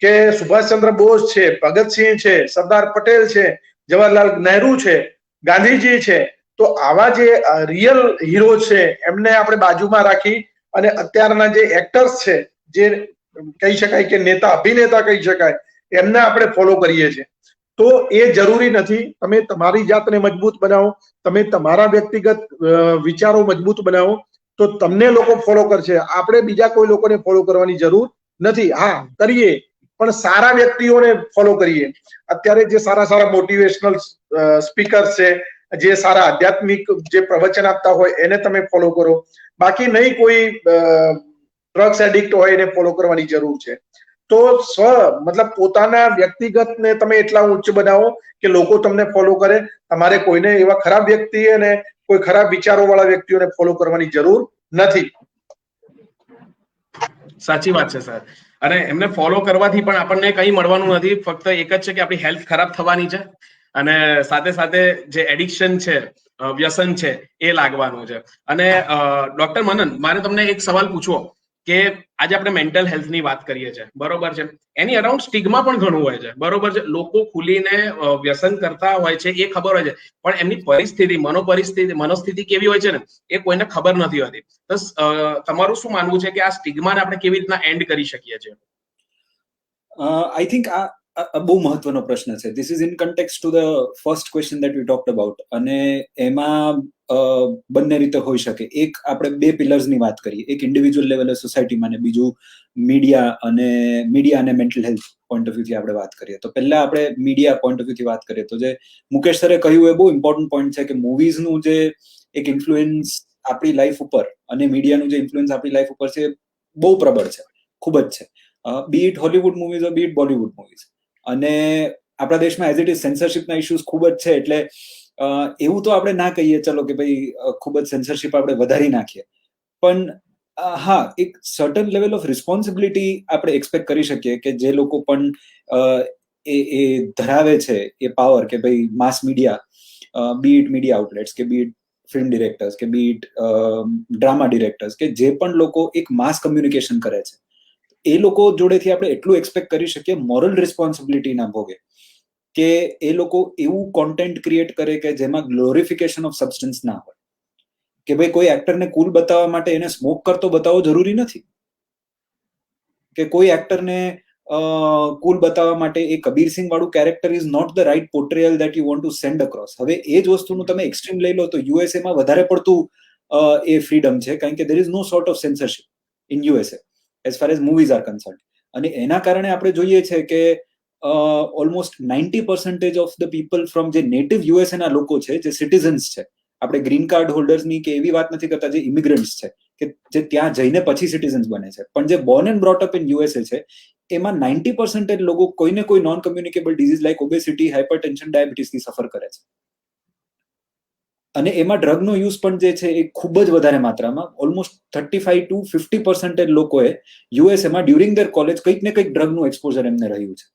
કે સુભાષચંદ્ર બોઝ છે, ભગતસિંહ છે, સરદાર પટેલ છે, જવાહરલાલ નહેરુ છે, ગાંધીજી છે, તો આવા જે રિયલ હીરો છે એમને આપણે બાજુમાં રાખી અને અત્યારના જે એક્ટર્સ છે, જે કહી શકાય કે નેતા, અભિનેતા કહી શકાય, એમને આપણે ફોલો કરીએ છીએ. તો એ જરૂરી નથી. તમે તમારી જાતને મજબૂત બનાવો, તમે તમારા વ્યક્તિગત વિચારો મજબૂત બનાવો, તો તમને લોકો ફોલો કરશે. આપણે બીજા કોઈ લોકોને ફોલો કરવાની જરૂર નથી. હા, કરીએ પણ સારા વ્યક્તિઓને ફોલો કરીએ. અત્યારે જે સારા સારા મોટિવેશનલ સ્પીકર્સ છે, જે સારા આધ્યાત્મિક જે પ્રવચન આપતા હોય એને તમે ફોલો કરો. બાકી નહીં કોઈ ડ્રગ્સ એડિક્ટ હોય એને ફોલો કરવાની જરૂર છે. તો મતલબ પોતાના વ્યક્તિગતને તમે એટલા ઉચ્ચ બનાવો કે લોકો તમને ફોલો કરે. તમારે કોઈને એવા ખરાબ વ્યક્તિ અને કોઈ ખરાબ વિચારો વાળા વ્યક્તિઓને ફોલો કરવાની જરૂર નથી. સાચી વાત છે સર. અને એમને ફોલો કરવાથી પણ આપણને કંઈ મળવાનું નથી, ફક્ત એક જ છે કે આપણી હેલ્થ ખરાબ થવાની છે અને સાથે સાથે જે એડિક્શન છે, વ્યસન છે, એ લાગવાનું છે. અને ડોક્ટર મનન, મારે તમને એક સવાલ પૂછવો કે આજે આપણે મેન્ટલ હેલ્થની વાત કરીએ છીએ, બરોબર છે, એની અરાઉન્ડ સ્ટિગ્મા પણ ઘણું હોય છે, બરોબર છે. લોકો ખુલીને વ્યસન કરતા હોય છે એ ખબર હોય છે, પણ એમની પરિસ્થિતિ, મનોસ્થિતિ કેવી હોય છે ને એ કોઈને ખબર નથી હોતી. તો તમારું શું માનવું છે કે આ સ્ટિગ્માને આપણે કેવી રીતના એન્ડ કરી શકીએ છીએ? આઈ થિંક આ બહુ મહત્વનો પ્રશ્ન છે. This is in context to the first question that we talked about. અને એમાં બંને રીતે હોઈ શકે. એક, આપણે બે પિલર્સની વાત કરીએ, એક ઇન્ડિવિજ્યુઅલ લેવલે સોસાયટીમાં, અને બીજું મીડિયા અને મેન્ટલ હેલ્થ પોઈન્ટ ઓફ વ્યૂથી આપણે વાત કરીએ. તો પહેલા આપણે મીડિયા પોઈન્ટ ઓફ વ્યૂથી વાત કરીએ તો જે મુકેશ સરે કહ્યું એ બહુ ઇમ્પોર્ટન્ટ પોઈન્ટ છે કે મૂવીઝનું જે એક ઇન્ફ્લુએન્સ આપણી લાઈફ ઉપર અને મીડિયાનું જે ઇન્ફ્લુએન્સ આપણી લાઈફ ઉપર છે બહુ પ્રબળ છે, ખૂબ જ છે. Be it Hollywood movies be it Bollywood movies. અને આપણા દેશમાં એઝ ઇટ ઇઝ સેન્સરશિપના ઇશ્યુઝ ખૂબ જ છે. એટલે એવું તો આપણે ના કહીએ ચલો કે ભાઈ ખૂબ જ સેન્સરશિપ આપણે વધારી નાખીએ, પણ હા, એક સર્ટન લેવલ ઓફ રિસ્પોન્સિબિલિટી આપણે એક્સપેક્ટ કરી શકીએ કે જે લોકો પણ એ ધરાવે છે એ પાવર, કે ભાઈ mass media, be it media outlets, કે બી ઇટ ફિલ્મ ડિરેક્ટર્સ, કે બી ઇટ ડ્રામા ડિરેક્ટર્સ, કે જે પણ લોકો એક માસ કમ્યુનિકેશન કરે છે, એ લોકો જોડેથી આપણે એટલું એક્સપેક્ટ કરી શકીએ મોરલ રિસ્પોન્સિબિલિટી ના ભોગે કે એ લોકો એવું કોન્ટેન્ટ ક્રિએટ કરે કે જેમાં ગ્લોરિફિકેશન ઓફ સબસ્ટન્સ ના હોય. કે ભાઈ કોઈ એક્ટરને કુલ બતાવવા માટે એને સ્મોક કરતો બતાવવો જરૂરી નથી, કે કોઈ એક્ટરને કુલ બતાવવા માટે એ કબીર સિંહ વાળું character is not the right portrayal that you want to send across. હવે એ જ વસ્તુનું તમે એક્સ્ટ્રીમ લઈ લો તો યુએસએમાં વધારે પડતું એ ફ્રીડમ છે, કારણ કે there is no sort of censorship in USA as far as movies are concerned. અને એના કારણે આપણે જોઈએ છે કે almost 90% of the people from જે નેટિવ યુએસએ ના લોકો છે, જે સિટીઝન્સ છે, આપણે ગ્રીન કાર્ડ હોલ્ડર્સની કે એવી વાત નથી કરતા, જે ઇમિગ્રન્ટ્સ છે કે જે ત્યાં જઈને પછી સિટીઝન્સ બને છે, પણ જે born and brought up in USA છે, એમાં 90% લોકો કોઈને કોઈ non communicable disease like obesity, hypertension, ડાયાબિટીસથી સફર કરે છે. અને એમાં ડ્રગનો યુઝ પણ જે છે એ ખૂબ જ વધારે માત્રામાં, ઓલમોસ્ટ 35 to 50% લોકોએ યુએસએમાં ડ્યુરિંગ ધેર કોલેજ કંઈક ને કંઈક ડ્રગનું એક્સપોઝર એમને રહ્યું છે.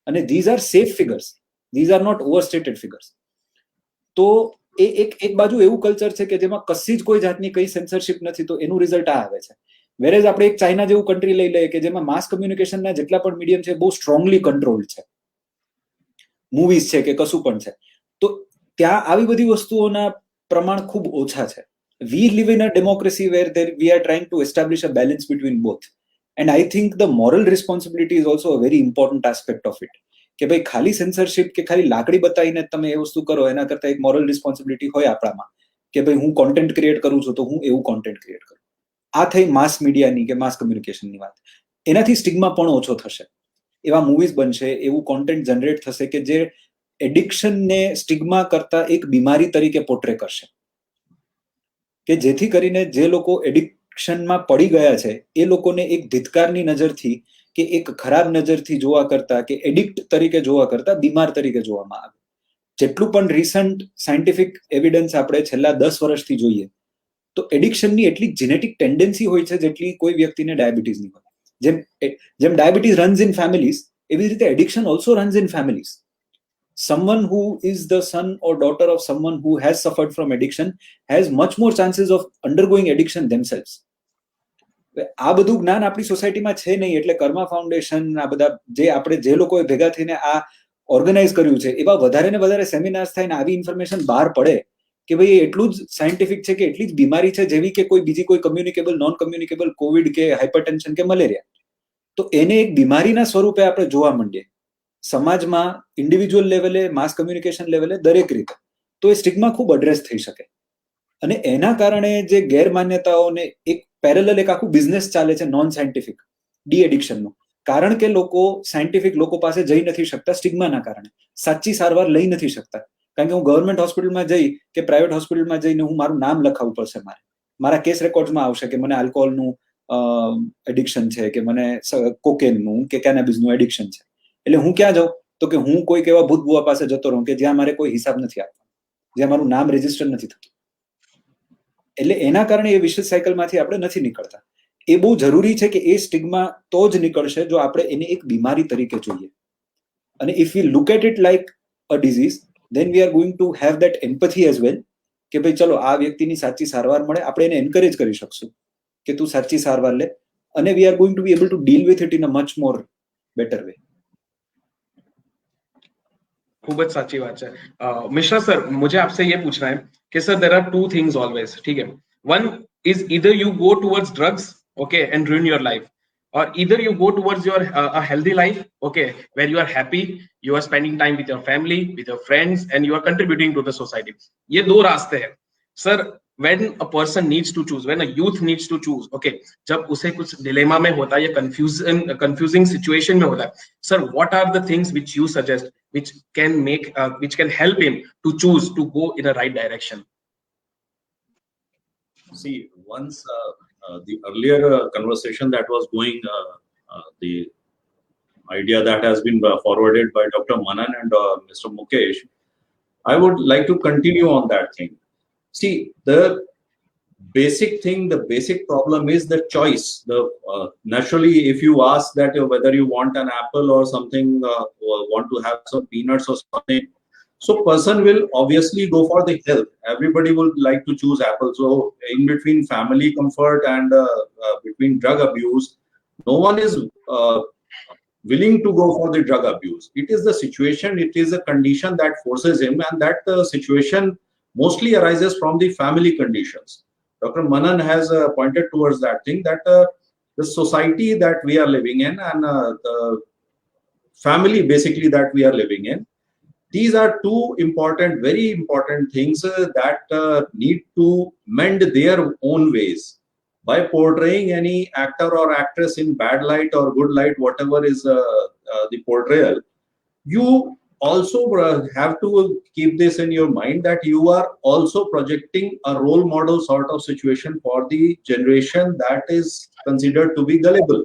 અને these are safe figures, these are not overstated figures. તો એ એક બાજુ એવું કલ્ચર છે કે જેમાં કશી જ કોઈ જાતની કઈ સેન્સરશિપ નથી, તો એનું રિઝલ્ટ આ આવે છે. વેરેઝ આપણે એક ચાઇના જેવું કન્ટ્રી લઈ લઈએ કે જેમાં માસ કમ્યુનિકેશનના જેટલા પણ મીડિયમ છે બહુ સ્ટ્રોંગલી કંટ્રોલ્ડ છે, મૂવીઝ છે કે કશું પણ છે, તો ત્યાં આવી બધી વસ્તુઓના પ્રમાણ ખૂબ ઓછા છે. We live in a democracy where we are trying to establish a balance between both. And I think the moral responsibility is also a very important aspect of it. કે ભાઈ ખાલી સેન્સરશિપ કે ખાલી લાકડી બતાવીને તમે એ વસ્તુ કરો, એના કરતા એક મોરલ રિસ્પોન્સિબિલિટી હોય આપણામાં કે ભાઈ હું કોન્ટેન્ટ ક્રિએટ કરું છું તો હું એવું કોન્ટેન્ટ ક્રિએટ કરું. આ થઈ માસ મીડિયાની કે માસ કમ્યુનિકેશનની વાત. એનાથી સ્ટિગ્મા પણ ઓછો થશે. એવા મૂવીઝ બનશે, એવું કોન્ટેન્ટ જનરેટ થશે કે જે એડિક્શનને સ્ટિગ્મા કરતા એક બીમારી તરીકે પોર્ટ્રે કરશે, કે જેથી કરીને જે લોકો એડિક્શનમાં પડી ગયા છે એ લોકોને એક ધિક્કારની નજરથી કે એક ખરાબ નજરથી જોવા કરતા કે એડિક્ટ તરીકે જોવા કરતા બીમાર તરીકે જોવામાં આવે. જેટલું પણ રિસન્ટ સાયન્ટિફિક એવિડન્સ આપણે છેલ્લા 10 વર્ષથી જોઈએ તો એડિક્શનની એટલી જેનેટિક ટેન્ડન્સી હોય છે જેટલી કોઈ વ્યક્તિને ડાયાબિટીસની હોય. જેમ ડાયાબિટીસ રન્સ ઇન ફેમિલીઝ, એવી રીતે addiction also runs in families. Someone who is the son or daughter of someone who has suffered from addiction has much more chances of undergoing addiction themselves. આ બધું જ્ઞાન આપણી સોસાયટીમાં છે નહીં, એટલે કર્મા ફાઉન્ડેશન, આ બધા જે લોકોએ ભેગા થઈને આ ઓર્ગેનાઇઝ કર્યું છે, એવા વધારે ને વધારે સેમિનાર્સ થાય ને આવી ઇન્ફોર્મેશન બહાર પડે કે ભાઈ એટલું જ સાયન્ટિફિક છે કે એટલી જ બીમારી છે જેવી કે કોઈ બીજી કોઈ કમ્યુનિકેબલ, નોન કમ્યુનિકેબલ, કોવિડ કે હાઇપરટેન્શન કે મલેરિયા. તો એને એક બીમારીના સ્વરૂપે આપણે જોવા માંડીએ સમાજમાં, ઇન્ડિવિજ્યુઅલ લેવલે, માસ કમ્યુનિકેશન લેવલે, દરેક રીતે, તો એ સ્ટિગ્મા ખૂબ એડ્રેસ થઈ શકે. અને એના કારણે જે ગેરમાન્યતાઓને એક પેરેલલ એક આખું બિઝનેસ ચાલે છે નોન સાયન્ટિફિક ડી એડિક્શનનું. કારણ કે લોકો સાયન્ટિફિક લોકો પાસે જઈ નથી શકતા સ્ટિગ્માના કારણે, સાચી સારવાર લઈ નથી શકતા. કારણ કે હું ગવર્મેન્ટ હોસ્પિટલમાં જઈ કે પ્રાઇવેટ હોસ્પિટલમાં જઈને હું મારું નામ લખાવવું પડશે, મારા કેસ રેકોર્ડ્સમાં આવશે કે મને આલ્કોહોલનું એડિક્શન છે, કે મને કોકેનનું કે કેનાબિસનું એડિક્શન છે. એટલે હું ક્યાં જાઉં? તો કે હું કોઈક એવા ભૂત બુઆ પાસે જતો રહું કે જ્યાં મારે કોઈ હિસાબ નથી આપવાનો, જ્યાં મારું નામ રજીસ્ટર નથી થતું. એટલે એના કારણે એ વિશેષ સાયકલમાંથી આપણે નથી નીકળતા. એ બહુ જરૂરી છે કે એ સ્ટિગ્મા તો જ નીકળશે જો આપણે એને એક બીમારી તરીકે જોઈએ. અને if we look at it like a disease, then we are going to have that empathy as well, કે ભાઈ ચલો આ વ્યક્તિની સાચી સારવાર મળે, આપણે એને એન્કરેજ કરી શકશું કે તું સાચી સારવાર લે, અને we are going to be able to deal with it in a much more better way. खूब જ સાચી વાત છે. મિશ્રા સર, मुझे आपसे ये पूछना है कि sir there are two things always, ठीक है? One is either you go towards drugs, okay, and ruin your life, or either you go towards your a healthy life, okay, where you are happy, you are spending time with your family, with your friends, and you are contributing to the society. ये दो रास्ते हैं sir. when a person needs to choose, when a youth needs to choose, okay, जब उसे कुछ dilemma में होता है या confusing situation में होता है, sir, what are the things which you suggest which can help him to choose to go in a right direction? See, once the earlier conversation that was going, the idea that has been forwarded by Dr. Manan and Mr. Mukesh, I would like to continue on that thing. See, the basic thing, the basic problem is the choice. Naturally, if you ask that whether you want an apple or something, or want to have some peanuts or something, so person will obviously go for the health. Everybody would like to choose apple. So in between family comfort and between drug abuse, no one is willing to go for the drug abuse. It is the situation, it is a condition that forces him, and that situation mostly arises from the family conditions. Dr. Manan has pointed towards that thing, that the society that we are living in and the family basically that we are living in, these are two important, very important things that need to mend their own ways. By portraying any actor or actress in bad light or good light, whatever is the portrayal, you also have to keep this in your mind, that you are also projecting a role model sort of situation for the generation that is considered to be gullible.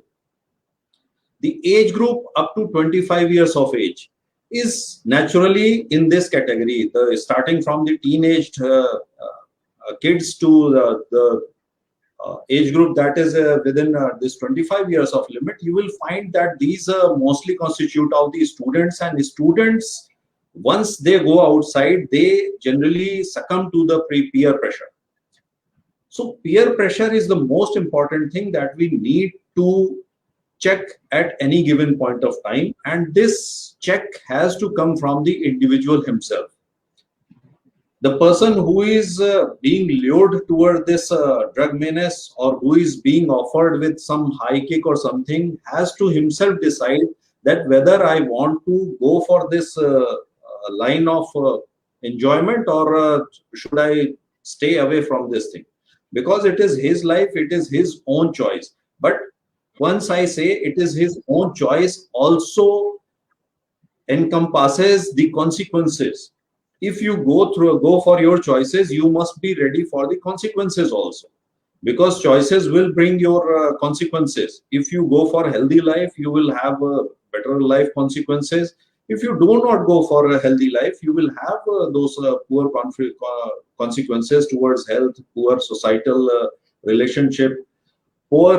The age group up to 25 years of age is naturally in this category, starting from the teenage kids to the age group that is within this 25 years of limit. You will find that these mostly constitute of the students, and students, once they go outside, they generally succumb to the peer pressure. So peer pressure is the most important thing that we need to check at any given point of time, and this check has to come from the individual himself. The person who is being lured toward this drug menace, or who is being offered with some high kick or something, has to himself decide that whether I want to go for this line of enjoyment or should I stay away from this thing, because it is his life, it is his own choice. But once I say it is his own choice, also encompasses the consequences. If you go for your choices, you must be ready for the consequences also, because choices will bring your consequences. If you go for healthy life, you will have better life consequences. If you do not go for a healthy life, you will have those poor consequences towards health, poor societal relationship, poor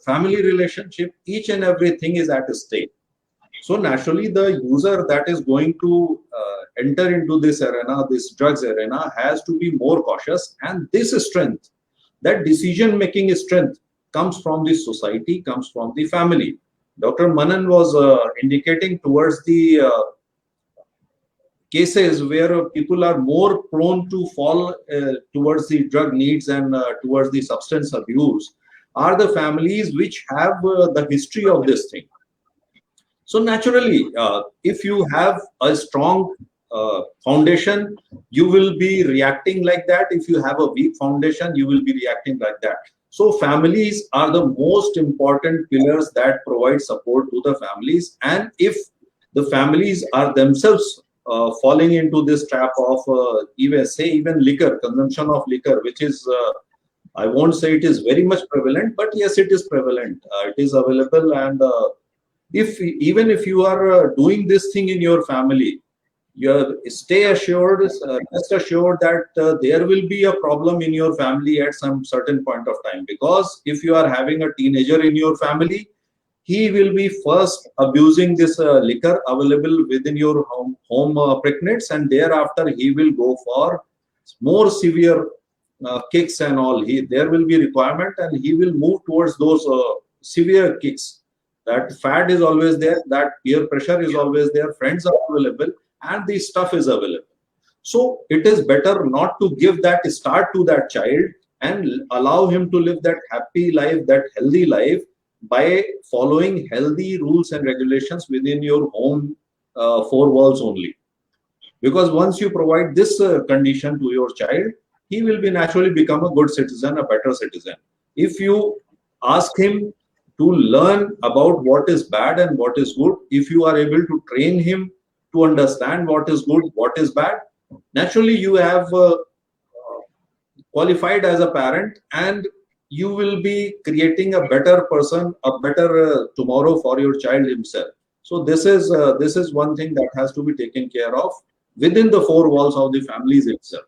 family relationship. Each and everything is at stake. So naturally, the user that is going to enter into this arena, this drugs arena, has to be more cautious. And this strength, that decision-making strength, comes from the society, comes from the family. Dr. Manan was indicating towards the cases where people are more prone to fall towards the drug needs and towards the substance abuse are the families which have the history of this thing. So naturally, if you have a strong foundation, you will be reacting like that. If you have a weak foundation, you will be reacting like that. So families are the most important pillars that provide support to the families. And if the families are themselves falling into this trap of even liquor, consumption of liquor, which is, I won't say it is very much prevalent, but yes, it is prevalent. It is available. And even if you are doing this thing in your family, rest assured that there will be a problem in your family at some certain point of time. Because if you are having a teenager in your family, he will be first abusing this liquor available within your home pregnants, and thereafter he will go for more severe kicks and all. There will be requirement, and he will move towards those severe kicks. That fad is always there, that peer pressure is always there, friends are available, and the stuff is available. So it is better not to give that start to that child and allow him to live that happy life, that healthy life, by following healthy rules and regulations within your home four walls only. Because once you provide this condition to your child, he will be naturally become a good citizen, a better citizen. If you ask him to learn about what is bad and what is good, if you are able to train him to understand what is good, what is bad, naturally you have qualified as a parent, and you will be creating a better person, a better tomorrow for your child himself. So this is one thing that has to be taken care of within the four walls of the families itself.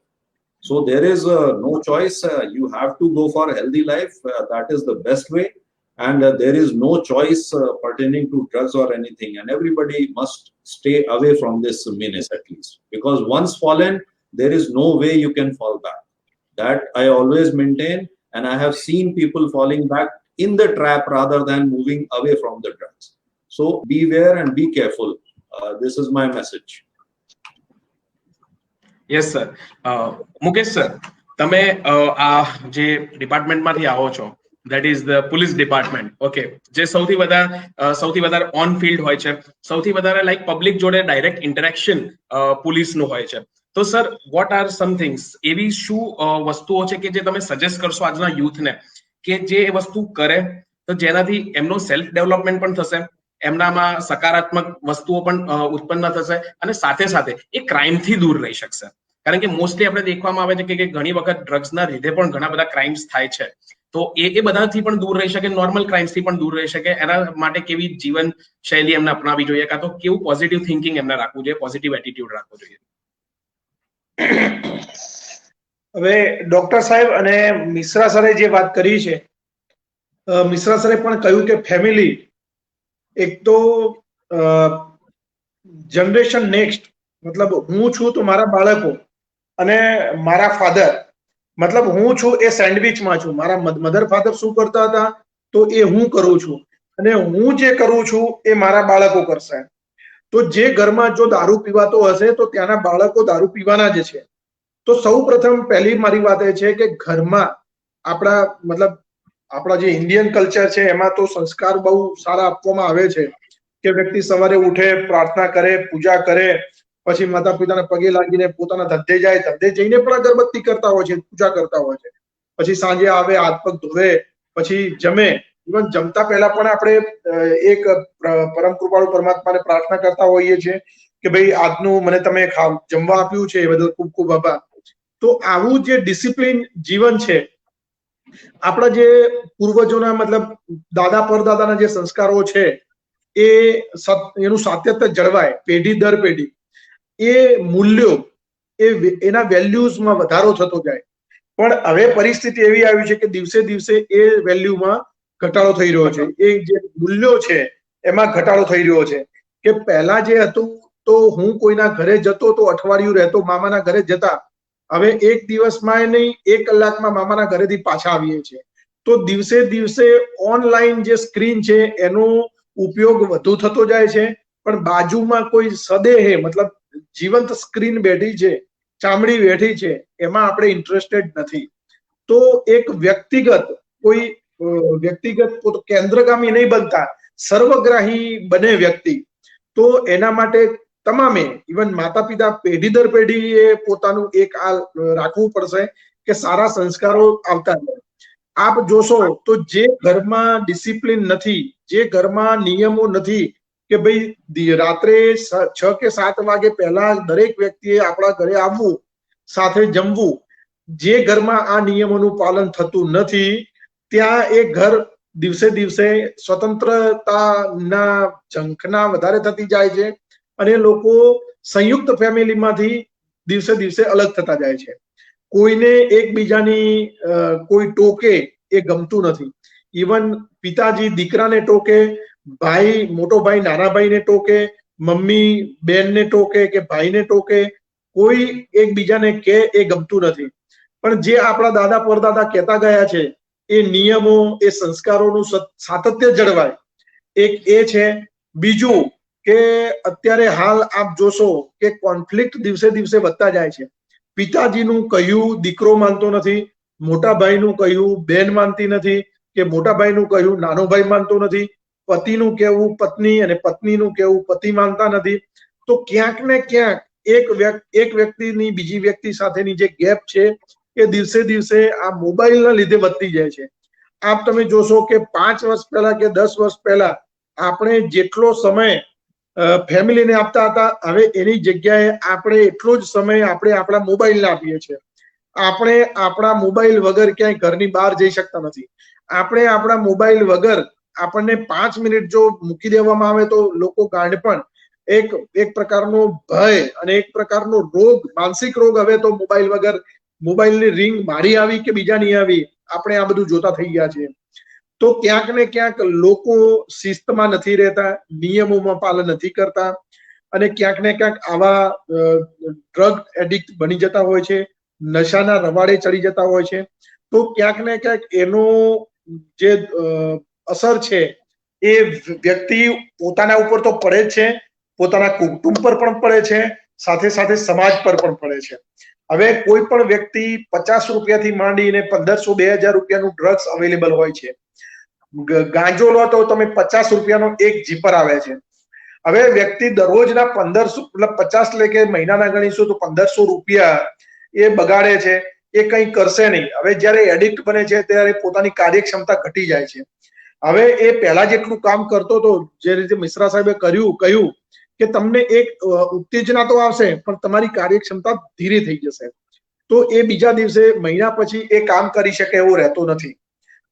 So there is no choice. You have to go for a healthy life. That is the best way. And there is no choice pertaining to drugs or anything. And everybody must stay away from this menace at least. Because once fallen, there is no way you can fall back. That I always maintain. And I have seen people falling back in the trap rather than moving away from the drugs. So beware and be careful. This is my message. Yes, sir. Mukesh sir, તમે આ જે ડિપાર્ટમેન્ટમાંથી આવો છો, that is the police department, okay, જે સૌથી વધારે on field હોય છે, સૌથી વધારે લાઈક પબ્લિક જોડે ડાયરેક્ટ ઇન્ટરેક્શન પોલીસનું હોય છે. તો sir, what are some things, એવી શું વસ્તુઓ છે કે જે તમે સજેસ્ટ કરશો આજના યુથને કે જે એ વસ્તુ કરે તો જેનાથી એમનો સેલ્ફ ડેવલપમેન્ટ પણ થશે, એમનામાં સકારાત્મક વસ્તુઓ પણ ઉત્પન્ન થશે અને સાથે સાથે એ ક્રાઇમથી દૂર રહી શકશે? કારણ કે મોસ્ટલી આપણે દેખવામાં આવે છે કે ઘણી વખત ડ્રગ્સના લીધે પણ ઘણા બધા ક્રાઇમ્સ થાય છે. તો એ બધાથી પણ દૂર રહી શકે, નોર્મલ ક્રાઇમ્સથી પણ દૂર રહી શકે, એના માટે કેવી જીવન શૈલી એમને અપનાવી જોઈએ, કાં તો કેવું પોઝિટિવ થિંકિંગ એમને રાખવું જોઈએ, પોઝિટિવ એટીટ્યુડ રાખવું જોઈએ? હવે ડોક્ટર સાહેબ અને મિશ્રા સરે જે વાત કરી છે, મિશ્રા સરે પણ કહ્યું કે ફેમિલી એક તો જનરેશન નેક્સ્ટ, મતલબ હું છું તો મારા બાળકો અને મારા ફાધર, મતલબ હું છું એ સેન્ડવિચમાં છું. મારા મધર ફાધર શું કરતા હતા તો એ હું કરું છું, અને હું જે કરું છું એ મારા બાળકો કરશે. તો જે ઘરમાં જો દારૂ પીવાતો હશે તો ત્યાંના બાળકો દારૂ પીવાના જ છે. તો સૌ પ્રથમ પહેલી મારી વાત એ છે કે ઘરમાં આપણા જે ઇન્ડિયન કલ્ચર છે એમાં તો સંસ્કાર બહુ સારા આપવામાં આવે છે, કે વ્યક્તિ સવારે ઉઠે, પ્રાર્થના કરે, પૂજા કરે, પછી માતા પિતાના પગે લાગીને પોતાના ધંધે જાય, ધંધે જઈને પણ અગરબત્તી કરતા હોય છે, પૂજા કરતા હોય છે, પછી સાંજે આવે, હાથ પગ ધોવે, પછી જમે. ઇવન જમતા પહેલા પણ આપણે એક પરમ કૃપાળુ પરમાત્માને પ્રાર્થના કરતા હોઈએ છીએ કે ભાઈ આજનું મને તમે જમવા આપ્યું છે એ બદલ ખૂબ ખૂબ આભાર. તો આવું જે ડિસિપ્લિન જીવન છે, આપણા જે પૂર્વજોના મતલબ દાદા પરદાદાના જે સંસ્કારો છે એનું સાતત્ય જળવાય પેઢી દર પેઢી, એ મૂલ્યો એના વેલ્યુઝમાં વધારો થતો જાય. પણ હવે પરિસ્થિતિ એવી આવી છે કે દિવસે દિવસે એ વેલ્યુમાં ઘટાડો થઈ રહ્યો છે, એ જે મૂલ્યો છે એમાં ઘટાડો થઈ રહ્યો છે. કે પહેલા જે હતું તો હું કોઈના ઘરે જતો તો અઠવાડિયું રહેતો, મામાના ઘરે જતા. હવે એક દિવસમાં નહીં, 1 કલાકમાં મામાના ઘરેથી પાછા આવીએ છીએ. તો દિવસે દિવસે ઓનલાઈન જે સ્ક્રીન છે એનો ઉપયોગ વધુ થતો જાય છે, પણ બાજુમાં કોઈ સદેહે મતલબ જીવંત સ્ક્રીન બેઠી છે, ચામડી બેઠી છે, એમાં આપણે ઇન્ટરેસ્ટેડ નથી. તો એક વ્યક્તિગત કેન્દ્રગામી નહીં બનતા, સર્વગ્રાહી બને વ્યક્તિ. તો એના માટે તમામે ઇવન માતા પિતા પેઢી દર પેઢી એ પોતાનું એક આ રાખવું પડશે કે સારા સંસ્કારો આવતા જાય. આપ જોશો તો જે ઘરમાં ડિસિપ્લિન નથી, જે ઘરમાં નિયમો નથી કે ભાઈ રાત્રે 6 કે 7 વાગે પહેલા દરેક વ્યક્તિએ આપણા ઘરે આવવું, સાથે જમવું, જે ઘરમાં આ નિયમોનું પાલન થતું નથી ત્યાં એ ઘર દિવસે દિવસે સ્વતંત્રતાના ઝંખના વધારે થતી જાય છે અને લોકો સંયુક્ત ફેમિલીમાંથી દિવસે દિવસે અલગ થતા જાય છે. કોઈને એકબીજાની કોઈ ટોકે એ ગમતું નથી. ઇવન પિતાજી દીકરાને ટોકે, ભાઈ મોટો ભાઈ નાના ભાઈને ટોકે, મમ્મી બેનને ટોકે કે ભાઈને ટોકે, કોઈ એકબીજાને કે એ ગમતું નથી. પણ જે આપણા દાદા પરદાદા કહેતા ગયા છે એ નિયમો, એ સંસ્કારોનું સાતત્ય જળવાય, એક એ છે. બીજું કે અત્યારે હાલ આપ જોશો કે કોન્ફ્લિક્ટ દિવસે દિવસે વધતા જાય છે. પિતાજીનું કહ્યું દીકરો માનતો નથી, મોટા ભાઈનું કહ્યું બેન માનતી નથી, કે મોટા ભાઈનું કહ્યું નાનો ભાઈ માનતો નથી, પતિનું કહેવું પત્ની અને પત્નીનું કહેવું પતિ માનતા નથી. તો ક્યાંક ને ક્યાંક એક વ્યક્તિની બીજી વ્યક્તિ સાથેની જે ગેપ છે એ દિવસે દિવસે આ મોબાઈલના લીધે વધતી જાય છે. આપ તમે જોશો કે 5 વર્ષ પહેલા કે 10 વર્ષ પહેલા આપણે જેટલો સમય ફેમિલીને આપતા હતા, હવે એની જગ્યાએ આપણે એટલો જ સમય આપણે આપણા મોબાઈલને આપીએ છીએ. આપણે આપણા મોબાઈલ વગર ક્યાંય ઘરની બહાર જઈ શકતા નથી. આપણે આપણા મોબાઈલ વગર આપણને 5 મિનિટ જો મૂકી દેવામાં આવે તો લોકો ગાંડપણ, એક પ્રકારનો ભય અને એક પ્રકારનો રોગ, માનસિક રોગ હવે તો મોબાઈલ વગર, મોબાઈલની રિંગ મારી આવી કે બીજાની આવી, આપણે આ બધું જોતા થઈ ગયા છે. તો ક્યાંક ને ક્યાંક લોકો શિસ્તમાં નથી રહેતા, નિયમોમાં પાલન નથી કરતા અને ક્યાંક ને ક્યાંક આવા ડ્રગ એડિક્ટ બની જતા હોય છે, નશાના રવાડે ચડી જતા હોય છે. તો ક્યાંક ને ક્યાંક એનો જે અસર છે એ વ્યક્તિ પોતાના ઉપર તો પડે જ છે, પોતાના કુટુંબ પર પણ પડે છે, સાથે સાથે સમાજ પર પણ પડે છે. હવે કોઈ પણ વ્યક્તિ 50 રૂપિયાથી માંડીને 1500-2000 રૂપિયાનું ડ્રગ્સ અવેલેબલ હોય છે. ગાંજો લો તો તમે 50 રૂપિયાનો એક જીપર આવે છે. હવે વ્યક્તિ દરરોજના 50 લે કે મહિનાના ગણીશું તો 1500 રૂપિયા એ બગાડે છે, એ કંઈ કરશે નહીં. હવે જ્યારે એડિક્ટ બને છે ત્યારે પોતાની કાર્યક્ષમતા ઘટી જાય છે. હવે એ પહેલા જેટલું કામ કરતો હતો, જે રીતે મિશ્રા સાહેબે કહ્યું કે તમને એક ઉત્તેજના તો આવશે પણ તમારી કાર્યક્ષમતા ધીરે થઈ જશે. તો એ બીજા દિવસે મહિના પછી એ કામ કરી શકે એવો રહેતો નથી.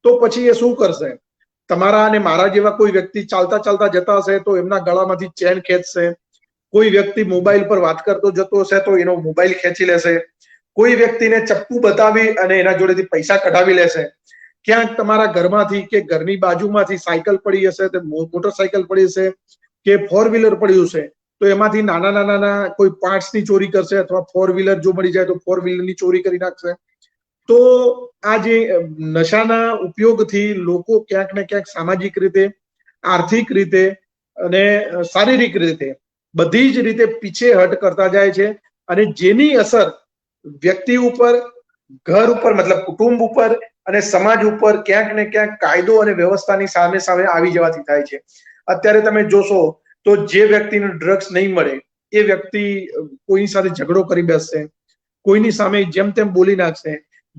તો પછી એ શું કરશે? તમારા અને મારા જેવા કોઈ વ્યક્તિ ચાલતા ચાલતા જતા હશે તો એમના ગળામાંથી ચેન ખેંચશે. કોઈ વ્યક્તિ મોબાઈલ પર વાત કરતો જતો હશે તો એનો મોબાઈલ ખેંચી લેશે. કોઈ વ્યક્તિને ચપ્પુ બતાવી અને એના જોડેથી પૈસા કઢાવી લેશે. ક્યાંક તમારા ઘરમાંથી કે ઘરની બાજુમાંથી સાયકલ પડી હશે, મોટરસાયકલ પડી હશે કે 4 વ્હીલર પડ્યું છે તો એમાંથી નાના કોઈ પાર્ટ્સની ચોરી કરશે અથવા 4 વ્હીલર જો મળી જાય તો 4 વ્હીલરની ચોરી કરી નાખશે. તો આ જે નશાના ઉપયોગથી લોકો ક્યાંક ને ક્યાંક સામાજિક રીતે, આર્થિક રીતે અને શારીરિક રીતે બધી જ રીતે પીછેહટ કરતા જાય છે અને જેની અસર વ્યક્તિ ઉપર, ઘર ઉપર મતલબ કુટુંબ ઉપર અને સમાજ ઉપર ક્યાંક ને ક્યાંક કાયદો અને વ્યવસ્થાની સામે આવી જવાથી થાય છે. અત્યારે તમે જોશો તો જે વ્યક્તિને ડ્રગ્સ નહીં મળે એ વ્યક્તિ કોઈની સાથે ઝઘડો કરી બેસશે, કોઈની સામે જેમ તેમ બોલી નાખશે.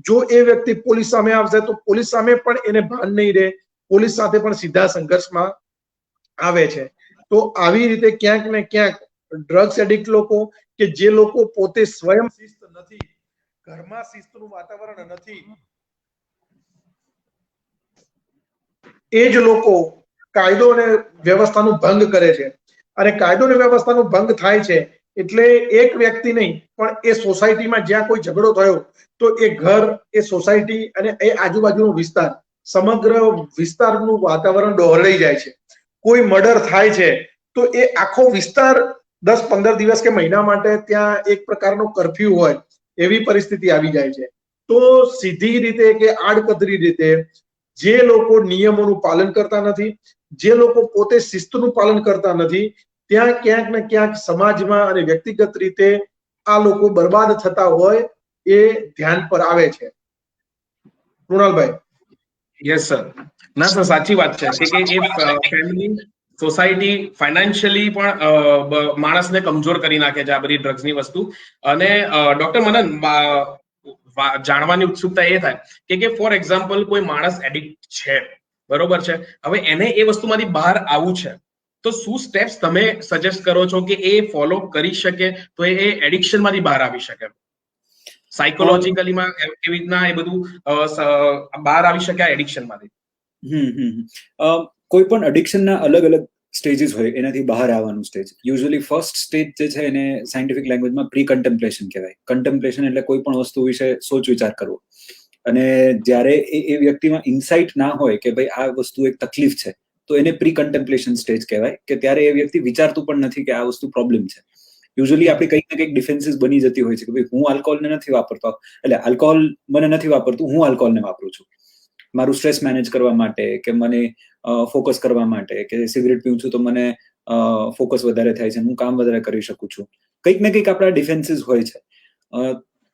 જો એ વ્યક્તિ પોલીસ સામે આવશે તો પોલીસ સામે પણ એને ભાન નહીં રહે, પોલીસ સાથે પણ સીધા સંઘર્ષમાં આવે છે. તો આવી રીતે ક્યાંક ને ક્યાંક ડ્રગ્સ એડિક્ટ લોકો કે જે લોકો પોતે સ્વયં શિસ્ત નથી, ઘરમાં શિસ્તનું વાતાવરણ નથી, એ જ લોકો કાયદો અને વ્યવસ્થાનું ભંગ કરે છે. અને કાયદો અને વ્યવસ્થાનું ભંગ થાય છે એટલે એક વ્યક્તિ નહીં પણ એ સોસાયટીમાં જ્યાં કોઈ ઝઘડો થયો તો એ ઘર, એ સોસાયટી અને એ આજુબાજુનો વિસ્તાર, સમગ્ર વિસ્તારનું વાતાવરણ ડહોળાઈ જાય છે. કોઈ મર્ડર થાય છે તો એ આખો વિસ્તાર 10-15 દિવસ કે મહિના માટે ત્યાં એક પ્રકારનો કર્ફ્યુ હોય એવી પરિસ્થિતિ આવી જાય છે. તો સીધી રીતે કે આડકતરી રીતે જે લોકો નિયમોનું પાલન કરતા નથી, જે લોકો પોતે શિસ્તનું પાલન કરતા નથી, ત્યાં ક્યાંક ને ક્યાંક સમાજમાં અને વ્યક્તિગત રીતે આ લોકો બરબાદ થતા હોય એ ધ્યાન પર આવે છે. કૃણાલભાઈ. Yes sir. ના સર, સાચી વાત છે કે એ ફેમિલી, સોસાયટી, ફાઇનાન્શિયલી પણ માણસને કમજોર કરી નાખે છે આ બધી ડ્રગ્સની વસ્તુ. અને ડોક્ટર મનન, જાણવાની ઉત્સુકતા એ થાય કે ફોર એક્ઝામ્પલ કોઈ માણસ એડિક્ટ છે, બરોબર છે, હવે એને એ વસ્તુમાંથી બહાર આવવું છે, તો શું સ્ટેપ્સ તમે સજેસ્ટ કરો છો કે એ ફોલો કરી શકે તો એ એડિક્શન માંથી બહાર આવી શકે? સાયકોલોજીકલીમાં કેવી રીતના એ બધું બહાર આવી શકે આ એડિક્શન માંથી? કોઈ પણ એડિક્શનના અલગ અલગ સ્ટેજીસ હોય એનાથી બહાર આવવાનું સ્ટેજ. યુઝ્યુઅલી ફર્સ્ટ સ્ટેજ જે છે એને સાયન્ટિફિક લેંગ્વેજમાં પ્રી કન્ટેમ્પ્લેશન કહેવાય. કન્ટેમ્પ્લેશન એટલે કોઈ પણ વસ્તુ વિશે સોચ વિચાર કરવો. અને જ્યારે એ વ્યક્તિમાં ઇન્સાઇટ ના હોય કે ભાઈ આ વસ્તુ એક તકલીફ છે, તો એને પ્રી કન્ટેમ્પ્લેશન સ્ટેજ કહેવાય, કે ત્યારે એ વ્યક્તિ વિચારતું પણ નથી કે આ વસ્તુ પ્રોબ્લેમ છે. યુઝ્યુઅલી આપણી કંઈક ને કંઈક ડિફેન્સીસ બની જતી હોય છે કે ભાઈ હું આલ્કોહોલને નથી વાપરતો, એટલે આલ્કોહોલ મને નથી વાપરતું, હું આલ્કોહોલને વાપરું છું મારું સ્ટ્રેસ મેનેજ કરવા માટે, કે મને ફોકસ કરવા માટે, કે સિગરેટ પીઉં છું તો મને ફોકસ વધારે થાય છે, હું કામ વધારે કરી શકું છું. કંઈક ને કંઈક આપણા ડિફેન્સીસ હોય છે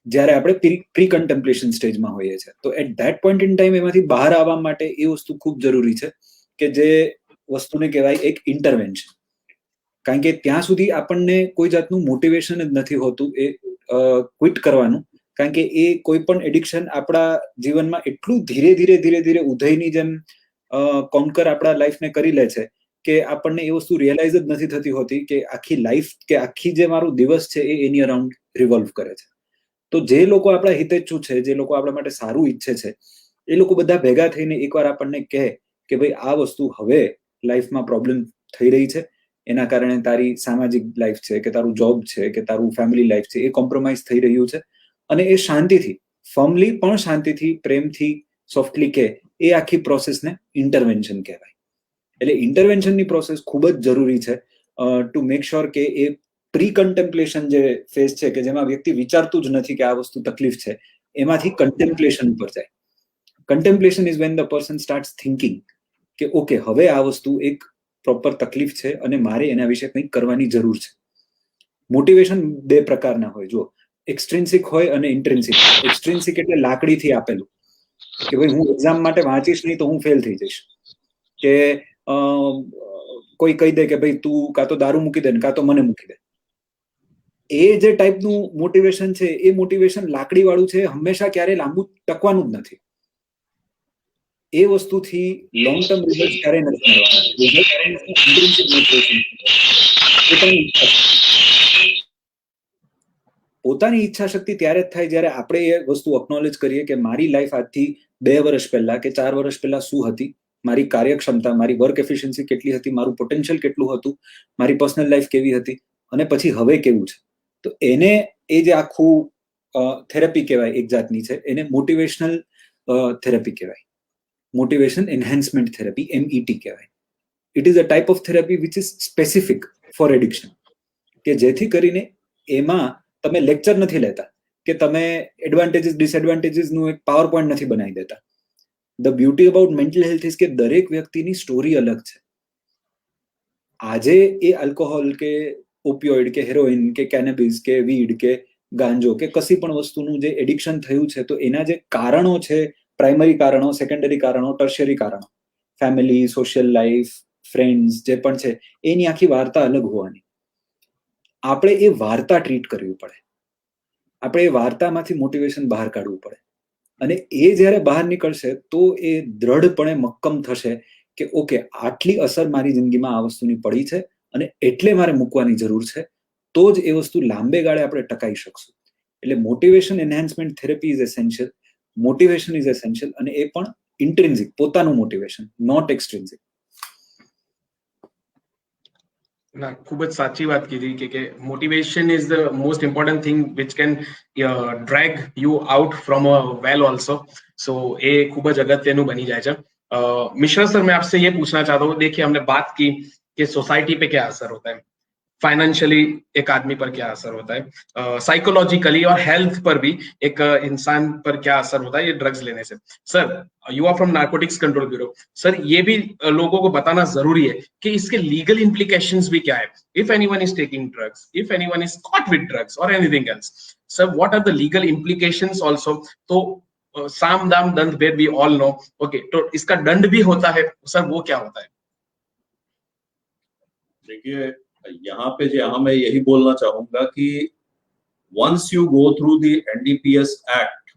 જ્યારે આપણે પ્રી કન્ટેમ્પ્લેશન સ્ટેજમાં હોઈએ છીએ. તો at that point in time એમાંથી બહાર આવવા માટે એ વસ્તુ ખૂબ જરૂરી છે કે જે વસ્તુને કહેવાય એક ઇન્ટરવેન્શન. કારણ કે ત્યાં સુધી આપણને કોઈ જાતનું મોટિવેશન જ નથી હોતું એ ક્વિટ કરવાનું, કારણ કે એ કોઈ પણ એડિક્શન આપણા જીવનમાં એટલું ધીરે ધીરે ઉધઈની જેમ કોન્કર આપણા લાઈફને કરી લે છે કે આપણને એ વસ્તુ રિયલાઇઝ જ નથી થતી હોતી કે આખી લાઈફ કે આખી જે મારું દિવસ છે એ એની અરાઉન્ડ રિવોલ્વ કરે છે. તો જે લોકો આપણા હિતેચ્છુ છે, જે લોકો આપણા માટે સારું ઈચ્છે છે, એ લોકો બધા ભેગા થઈને એકવાર આપણને કહે કે ભાઈ આ વસ્તુ હવે લાઈફમાં પ્રોબ્લેમ થઈ રહી છે, એના કારણે તારી સામાજિક લાઈફ છે, કે તારું જોબ છે, કે તારું ફેમિલી લાઈફ છે, એ કોમ્પ્રોમાઇઝ થઈ રહ્યું છે, અને એ શાંતિથી, ફર્મલી પણ શાંતિથી, પ્રેમથી, સોફ્ટલી કે એ આખી પ્રોસેસને ઇન્ટરવેન્શન કહેવાય. એટલે ઇન્ટરવેન્શનની પ્રોસેસ ખૂબ જ જરૂરી છે ટુ મેક શ્યોર કે એ પ્રી કન્ટેમ્પ્લેશન જે ફેઝ છે કે જેમાં વ્યક્તિ વિચારતું જ નથી કે આ વસ્તુ તકલીફ છે, એમાંથી કન્ટેમ્પ્લેશન ઉપર જાય. Contemplation is when the person starts thinking કે ઓકે હવે આ વસ્તુ એક પ્રોપર તકલીફ છે અને મારે એના વિશે કંઈક કરવાની જરૂર છે. મોટિવેશન બે પ્રકારના હોય, જો એક્સટ્રિન્સિક હોય અને ઇન્ટ્રિન્સિક. એક્સટ્રિન્સિક એટલે લાકડીથી આપેલું કે ભાઈ હું એક્ઝામ માટે વાંચીશ નહીં તો હું ફેલ થઈ જઈશ, કે કોઈ કહી દે કે ભાઈ તું કાં તો દારૂ મૂકી દે ને કાં તો મને મૂકી દે. એ જે ટાઈપનું મોટિવેશન છે એ મોટિવેશન લાકડી વાળું છે, હંમેશા ક્યારે લાંબુ ટકવાનું જ નથી. એ વસ્તુથી લોંગ ટર્મ રિઝલ્ટ ક્યારેય નથી મળવાના. પોતાની ઈચ્છા શક્તિ ત્યારે જ થાય જ્યારે આપણે એ વસ્તુ અકનોલેજ કરીએ કે મારી લાઈફ આજથી 2 વર્ષ પહેલા કે 4 વર્ષ પહેલા શું હતી, મારી કાર્યક્ષમતા, મારી વર્ક એફિશિયન્સી કેટલી હતી, મારું પોટેન્શિયલ કેટલું હતું, મારી પર્સનલ લાઈફ કેવી હતી, અને પછી હવે કેવું છે. તો એને એ જે આખું થેરપી કહેવાય એક જાતની છે, એને મોટિવેશનલ થેરપી કહેવાય. મોટિવેશન એન્હાન્સમેન્ટ થેરપી, MET કહેવાય. It is a type of therapy which is specific for addiction, કે જેથી કરીને એમાં તમે લેક્ચર નથી લેતા કે તમે એડવાન્ટેજીસ ડિસએડવાન્ટેજીસનું એક પાવર પોઈન્ટ નથી બનાવી દેતા. The beauty about mental health is કે દરેક વ્યક્તિની સ્ટોરી અલગ છે. આજે એ આલ્કોહોલ કે ઓપિયોઇડ કે હેરોઇન કે કેનેબિસ કે વીડ કે ગાંજો કે કશી પણ વસ્તુનું જે એડિક્શન થયું છે, તો એના જે કારણો છે, પ્રાઇમરી કારણો, સેકન્ડરી કારણો, ટર્શિયરી કારણો, ફેમિલી, સોશિયલ લાઈફ, ફ્રેન્ડ્સ જે પણ છે એની આખી વાર્તા અલગ હોવાની. આપણે એ વાર્તા ટ્રીટ કરવી પડે, આપણે એ વાર્તામાંથી મોટિવેશન બહાર કાઢવું પડે, અને એ જ્યારે બહાર નીકળશે તો એ દ્રઢપણે મક્કમ થશે કે ઓકે, આટલી અસર મારી જિંદગીમાં આ વસ્તુની પડી છે અને એટલે મારે મૂકવાની જરૂર છે, તો જ એ વસ્તુ લાંબે ગાળે આપણે ટકાઈ શકશું. એટલે motivation enhancement therapy is essential, motivation is essential, અને એ પણ ઇન્ટ્રિન્સિક, પોતાનું મોટિવેશન, નોટ એક્સટ્રિન્સિક. ના, ખૂબ જ સાચી વાત કીધી કે motivation is the most important thing which can drag you out from a well also. So ये खूब જ અગત્યનું બની જાય છે. मिश्रा सर, मैं आपसे ये पूछना चाहता हूँ, देखिए हमने बात की कि सोसाइटी पे क्या असर होता है, फाइनेंशियली एक आदमी पर क्या असर होता है, साइकोलॉजिकली और हेल्थ पर भी एक इंसान पर क्या असर होता है ये ड्रग्स लेने से. Sir, you are from narcotics control bureau. Sir, ये भी लोगों को बताना जरूरी है कि इसके लीगल इम्प्लीकेशंस भी क्या है. If anyone is taking drugs, if anyone is caught with drugs और anything else, sir, what are the legal implications also. तो साम दाम दंड भेद वी ऑल नो. ओके, तो इसका दंड भी होता है सर, वो क्या होता है? देखिए, यहाँ पे जहाँ मैं यही बोलना चाहूंगा कि once you go through the NDPS Act,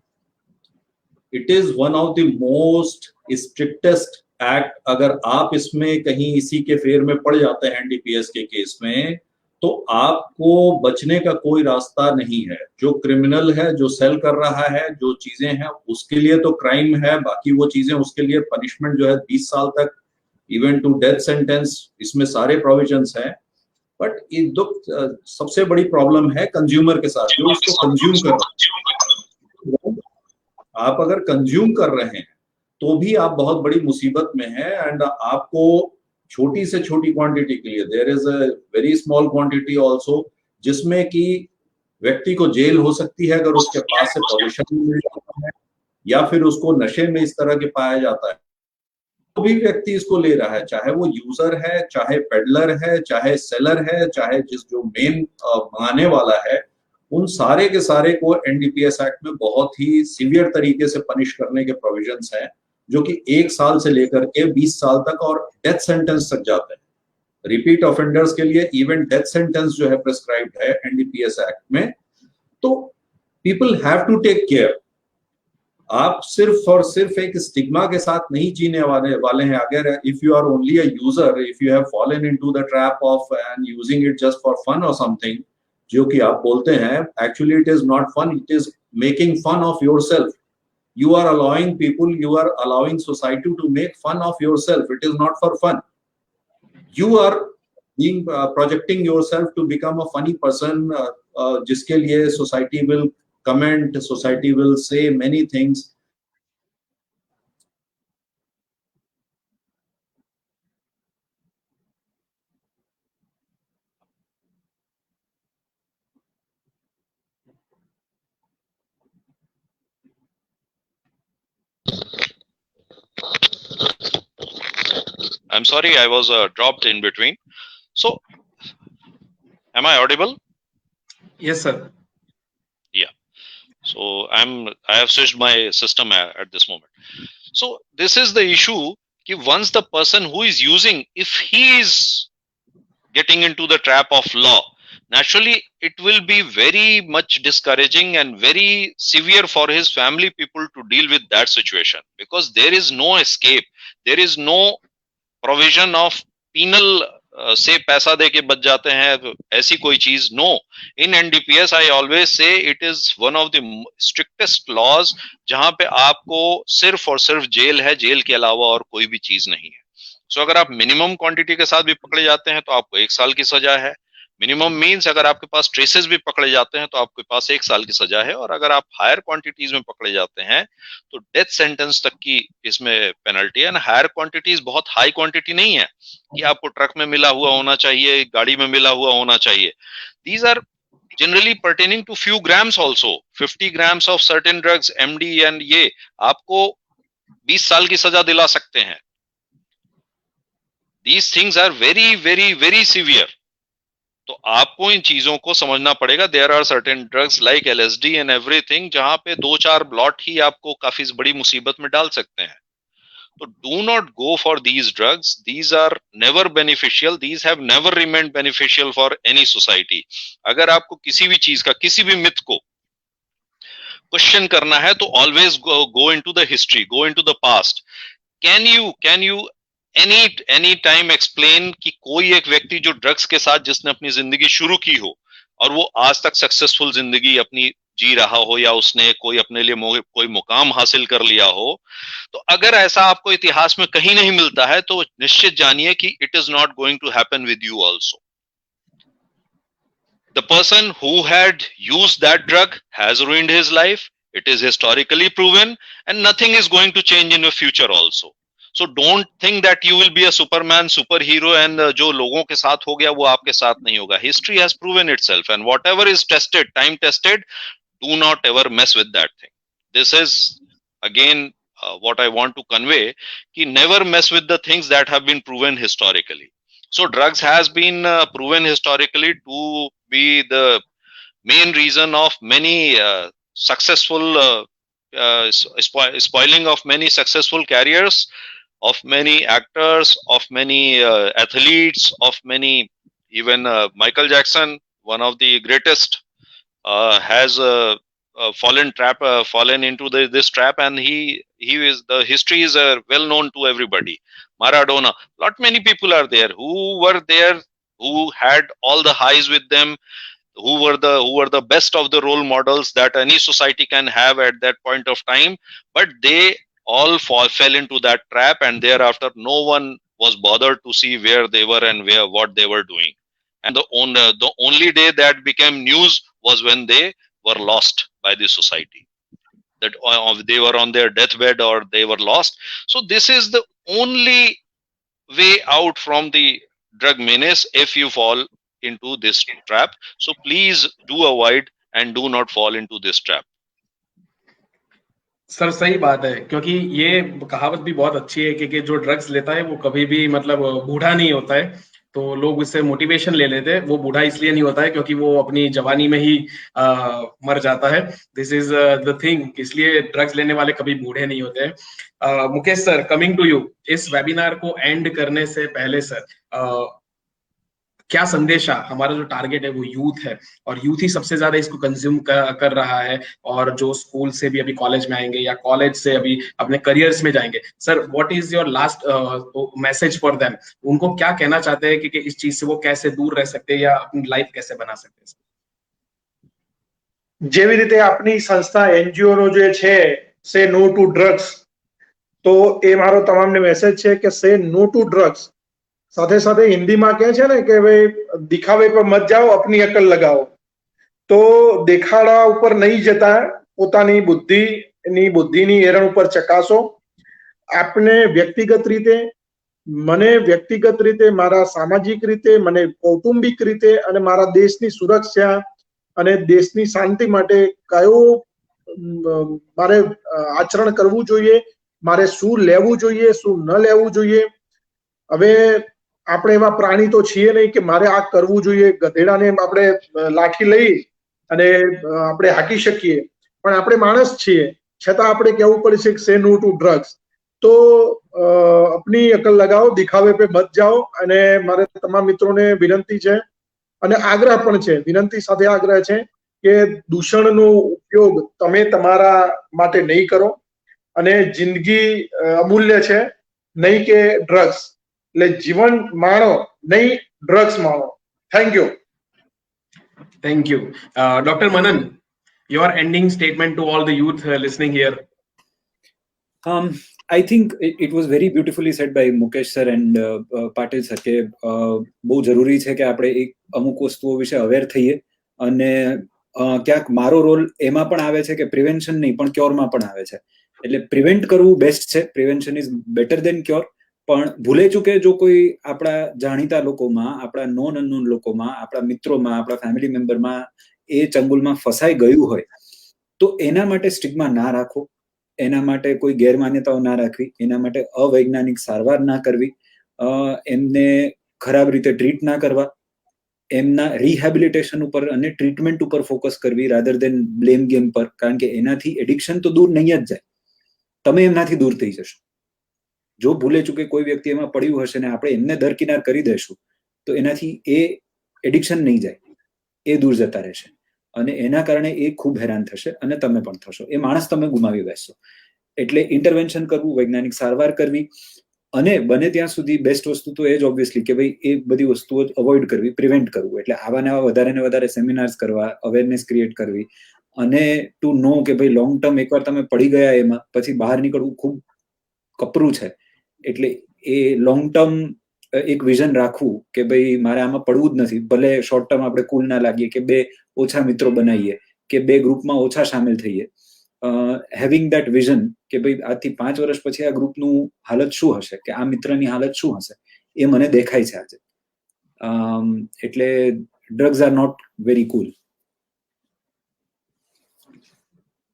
it is one of the most strictest act. अगर आप इसमें कहीं इसी के फेर में पड़ जाते हैं NDPS के केस में, तो आपको बचने का कोई रास्ता नहीं है. जो क्रिमिनल है, जो सेल कर रहा है, जो चीजें हैं, उसके लिए तो क्राइम है, बाकी वो चीजें उसके लिए पनिशमेंट जो है 20 साल तक, इवन टू डेथ सेंटेंस, इसमें सारे प्रोविजंस हैं. बट ये दुख सबसे बड़ी प्रॉब्लम है कंज्यूमर के साथ, जो इसको कंज्यूम कर रहे हैं. आप अगर कंज्यूम कर रहे हैं तो भी आप बहुत बड़ी मुसीबत में हैं. एंड आपको छोटी से छोटी क्वांटिटी के लिए, there is a very small quantity also, जिसमें कि व्यक्ति को जेल हो सकती है अगर उसके पास से पोजीशन मिल जाता है, या फिर उसको नशे में इस तरह के पाया जाता है. तो भी व्यक्ति इसको ले रहा है, चाहे वो यूजर है, चाहे पेडलर है, चाहे सेलर है, चाहे जो मेन मंगाने वाला है, उन सारे के सारे को एनडीपीएस एक्ट में बहुत ही सीवियर तरीके से पनिश करने के प्रोविजंस हैं, जो कि 1 साल से लेकर के 20 साल तक और डेथ सेंटेंस तक जाते हैं. रिपीट ऑफेंडर्स के लिए इवन डेथ सेंटेंस जो है प्रिस्क्राइब्ड है एनडीपीएस एक्ट में. तो people have to take care. आप सिर्फ और सिर्फ एक स्टिग्मा के साथ नहीं जीने वाले हैं. अगर if you are only a user, if you have fallen into the trap of and using it just for fun और समथिंग, जो कि आप बोलते हैं, actually it is not fun, it is making fun of yourself. You are allowing people, you are allowing society to make fun of yourself. It is not for fun. You are being projecting yourself to become a funny person, जिसके लिए society will comment, society will say many things. I'm sorry, I was dropped in between. So, am I audible? Yes, sir. Yeah. So I have switched my system at this moment. So this is the issue. Ki once the person who is using, if he is getting into the trap of law, naturally it will be very much discouraging and very severe for his family people to deal with that situation, because there is no escape. There is no provision of penal से पैसा दे के बच जाते हैं, ऐसी कोई चीज no. In NDPS I always say it is one of the strictest laws, जहां पे आपको सिर्फ और सिर्फ जेल है, जेल के अलावा और कोई भी चीज नहीं है. सो अगर आप मिनिमम क्वांटिटी के साथ भी पकड़े जाते हैं तो आपको 1 साल की सजा है. मिनिमम मीन्स अगर आपके पास ट्रेसेस भी पकड़े जाते हैं तो आपके पास 1 साल की सजा है. और अगर आप हायर क्वांटिटीज में पकड़े जाते हैं तो डेथ सेंटेंस तक की इसमें पेनल्टी है. हायर क्वांटिटीज बहुत हाई क्वांटिटी नहीं है कि आपको ट्रक में मिला हुआ होना चाहिए, गाड़ी में मिला हुआ होना चाहिए. These are generally pertaining to few grams also. 50 grams of certain drugs, MD and ये आपको 20 साल की सजा दिला सकते हैं. These things are very very very severe. तो आपको इन चीजों को समझना पड़ेगा. There are certain drugs like LSD and everything, जहां पे 2-4 ब्लॉट ही आपको काफी बड़ी मुसीबत में डाल सकते हैं. So do not go for these drugs. These are never beneficial. These have never remained beneficial for any society. अगर आपको किसी भी चीज का, किसी भी myth को क्वेश्चन करना है तो always go into the history, go into the past. Can you any time explain कि कोई एक व्यक्ति जो ड्रग्स के साथ जिसने अपनी जिंदगी शुरू की हो और वो आज तक सक्सेसफुल जिंदगी अपनी जी रहा हो, या उसने कोई अपने लिए कोई मुकाम हासिल कर लिया हो, तो अगर ऐसा आपको इतिहास में कहीं नहीं मिलता है तो निश्चित जानिए कि it is not going to happen with you also. The person who had used that drug has ruined his life. It is historically proven, and nothing is going to change in the future also. So don't think that you will be a Superman, superhero, and जो लोगों के साथ हो गया वो आपके साथ नहीं होगा. History has proven itself, and whatever is tested, time tested, do not ever mess with that thing. This is again what I want to convey, कि never mess with the things that have been proven historically. So drugs has been proven historically to be the main reason of many successful spoiling of many successful careers, of many actors, of many athletes, of many, even Michael Jackson, one of the greatest, has fallen into this trap, and he is, the history is well known to everybody. Maradona, lot many people are there who had all the highs with them, who were the best of the role models that any society can have at that point of time, but they all fell into that trap, and thereafter no one was bothered to see where they were and what they were doing. And the only day that became news was when they were lost by the society, that they were on their deathbed or they were lost. So this is the only way out from the drug menace if you fall into this trap. So please do avoid and do not fall into this trap. Sir सही बात है, क्योंकि ये कहावत भी बहुत अच्छी है कि जो ड्रग्स लेता है वो कभी भी मतलब बूढ़ा नहीं होता है. तो लोग उससे मोटिवेशन ले लेते हैं. वो बूढ़ा इसलिए नहीं होता है क्योंकि वो अपनी जवानी में ही मर जाता है. This is the thing. इसलिए ड्रग्स लेने वाले कभी बूढ़े नहीं होते हैं. Mukesh sir, coming to you, इस वेबिनार को एंड करने से पहले सर क्या संदेशा, हमारा जो टारगेट है वो यूथ है और यूथ ही सबसे ज्यादा इसको कंज्यूम कर रहा है, और जो स्कूल से भी अभी कॉलेज में आएंगे या कॉलेज से अभी अपने करियर्स में जाएंगे, sir what is your last message for them? उनको क्या कहना चाहते हैं कि इस चीज से वो कैसे दूर रह सकते हैं या अपनी लाइफ कैसे बना सकते हैं? જેવી રીતે આપની સંસ્થા એનજીઓ નો જે છે સે નો ટુ ડ્રગ્સ, તો એ મારો તમામને મેસેજ છે કે સે નો ટુ ડ્રગ્સ. સાથે સાથે હિન્દીમાં કહે છે ને કે ભાઈ દિખાવે પર મત જાઓ, અપની અકલ લગાવો. તો દેખાડા ઉપર નહીં જતા પોતાની બુદ્ધિની એરણ ઉપર ચકાસો. આપને વ્યક્તિગત રીતે, મને વ્યક્તિગત રીતે, મારા સામાજિક રીતે, મને કૌટુંબિક રીતે અને મારા દેશની સુરક્ષા અને દેશની શાંતિ માટે કયો મારે આચરણ કરવું જોઈએ, મારે શું લેવું જોઈએ, શું ન લેવું જોઈએ. હવે આપણે એવા પ્રાણી તો છીએ નહીં કે મારે આ કરવું જોઈએ. ગધેડાને આપણે લાઠી લઈ અને આપણે હાકી શકીએ, પણ આપણે માણસ છીએ, છતાં આપણે કહેવું પડશે કે સે નો ટુ ડ્રગ્સ. તો અપની અકલ લગાવો, દિખાવે પે મત જાઓ. અને મારે તમામ મિત્રોને વિનંતી છે અને આગ્રહ પણ છે, વિનંતી સાથે આગ્રહ છે કે દૂષણનો ઉપયોગ તમે તમારા માટે નહીં કરો. અને જિંદગી અમૂલ્ય છે, નહીં કે ડ્રગ્સ. એટલે જીવન માણો, નહીં ડ્રગ્સ માણો. Thank you. Thank you. Dr. Manan, your ending statement to all the youth listening here. I think it was very beautifully said by Mukesh sir and Patil sir કે બહુ જરૂરી છે કે આપણે એક અમુક વસ્તુઓ વિશે અવેર થઈએ. અને ક્યાંક મારો રોલ એમાં પણ આવે છે કે પ્રિવેન્શન નહીં પણ ક્યોરમાં પણ આવે છે. એટલે પ્રિવેન્ટ કરવું બેસ્ટ છે, prevention is better than cure. પણ ભૂલે ચૂકે જો કોઈ આપણા જાણીતા લોકોમાં, આપણા નોન અનનોન લોકોમાં, આપણા મિત્રોમાં, આપણા ફેમિલી મેમ્બરમાં એ ચંગુલમાં ફસાઈ ગયું હોય તો એના માટે સ્ટિગ્મા ના રાખો, એના માટે કોઈ ગેરમાન્યતાઓ ના રાખવી, એના માટે અવૈજ્ઞાનિક સારવાર ના કરવી, એમને ખરાબ રીતે ટ્રીટ ના કરવા, એમના રિહેબિલિટેશન ઉપર અને ટ્રીટમેન્ટ ઉપર ફોકસ કરવી રાધર દેન બ્લેમ ગેમ પર. કારણ કે એનાથી એડિક્શન તો દૂર નહીં જ જાય, તમે એમનાથી દૂર થઈ જશો. જો ભૂલે ચૂકે કોઈ વ્યક્તિ એમાં પડ્યું હશે ને આપણે એમને દરકિનાર કરી દઈશું તો એનાથી એ એડિક્શન નહીં જાય, એ દૂર જતા રહેશે અને એના કારણે એ ખૂબ હેરાન થશે અને તમે પણ થશો, એ માણસ તમે ગુમાવી બેસશો. એટલે ઇન્ટરવેન્શન કરવું, વૈજ્ઞાનિક સારવાર કરવી અને બને ત્યાં સુધી બેસ્ટ વસ્તુ તો એ જ ઓબ્વિયસલી કે ભાઈ એ બધી વસ્તુઓ અવોઇડ કરવી, પ્રિવેન્ટ કરવું. એટલે આવા ને આવા વધારે ને વધારે સેમિનાર્સ કરવા, અવેરનેસ ક્રિએટ કરવી અને ટુ નો કે ભાઈ લોંગ ટર્મ એકવાર તમે પડી ગયા એમાં પછી બહાર નીકળવું ખૂબ કપરું છે. એટલે એ લોંગ ટર્મ એક વિઝન રાખવું કે ભાઈ મારે આમાં પડવું જ નથી, ભલે શોર્ટ ટર્મ આપણે કુલ ના લાગીએ કે 2 ઓછા મિત્રો બનાવીએ કે 2 ગ્રુપમાં ઓછા સામેલ થઈએ, હેવિંગ ધેટ વિઝન કે ભાઈ આજથી 5 વર્ષ પછી આ ગ્રુપનું હાલત શું હશે, કે આ મિત્રની હાલત શું હશે, એ મને દેખાય છે આજે. એટલે drugs are not very cool.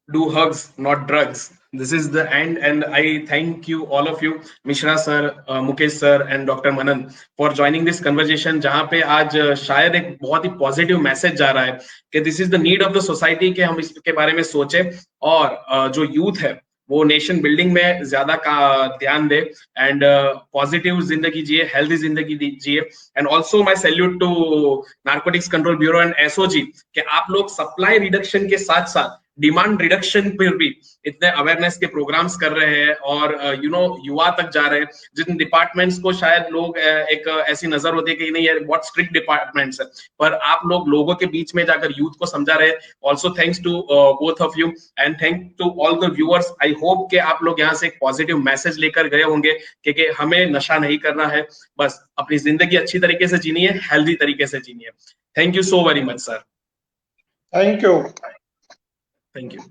Do hugs, not drugs. This is the end, and I thank you, all of you, Mishra sir, Mukesh sir, and Dr. Manan, for joining this conversation. जहाँ पे आज शायद एक बहुत ही positive message जा रहा है कि this is the need of the society कि हम इसके बारे में सोचें और जो यूथ है वो नेशन बिल्डिंग में ज्यादा का ध्यान दे एंड पॉजिटिव जिंदगी जिए, हेल्दी जिंदगी जिए. And also my salute to narcotics control bureau and SOG कि आप लोग सप्लाई रिडक्शन के साथ साथ डिमांड रिडक्शन पर भी इतने अवेयरनेस के प्रोग्राम्स कर रहे हैं और युवा तक जा रहे हैं. जिन डिपार्टमेंट्स को शायद लोग एक ऐसी नजर होती है कि नहीं यार बहुत स्ट्रिक्ट डिपार्टमेंट्स है, पर आप लोग लोगों के बीच में जाकर यूथ को समझा रहे हैं. Also thanks to both of you and thank to all the viewers. I hope कि आप लोग यहाँ से एक पॉजिटिव मैसेज लेकर गए होंगे कि हमें नशा नहीं करना है, बस अपनी जिंदगी अच्छी तरीके से जीनी है, हेल्दी तरीके से जीनी है. Thank you so very much sir. Thank you. Thank you.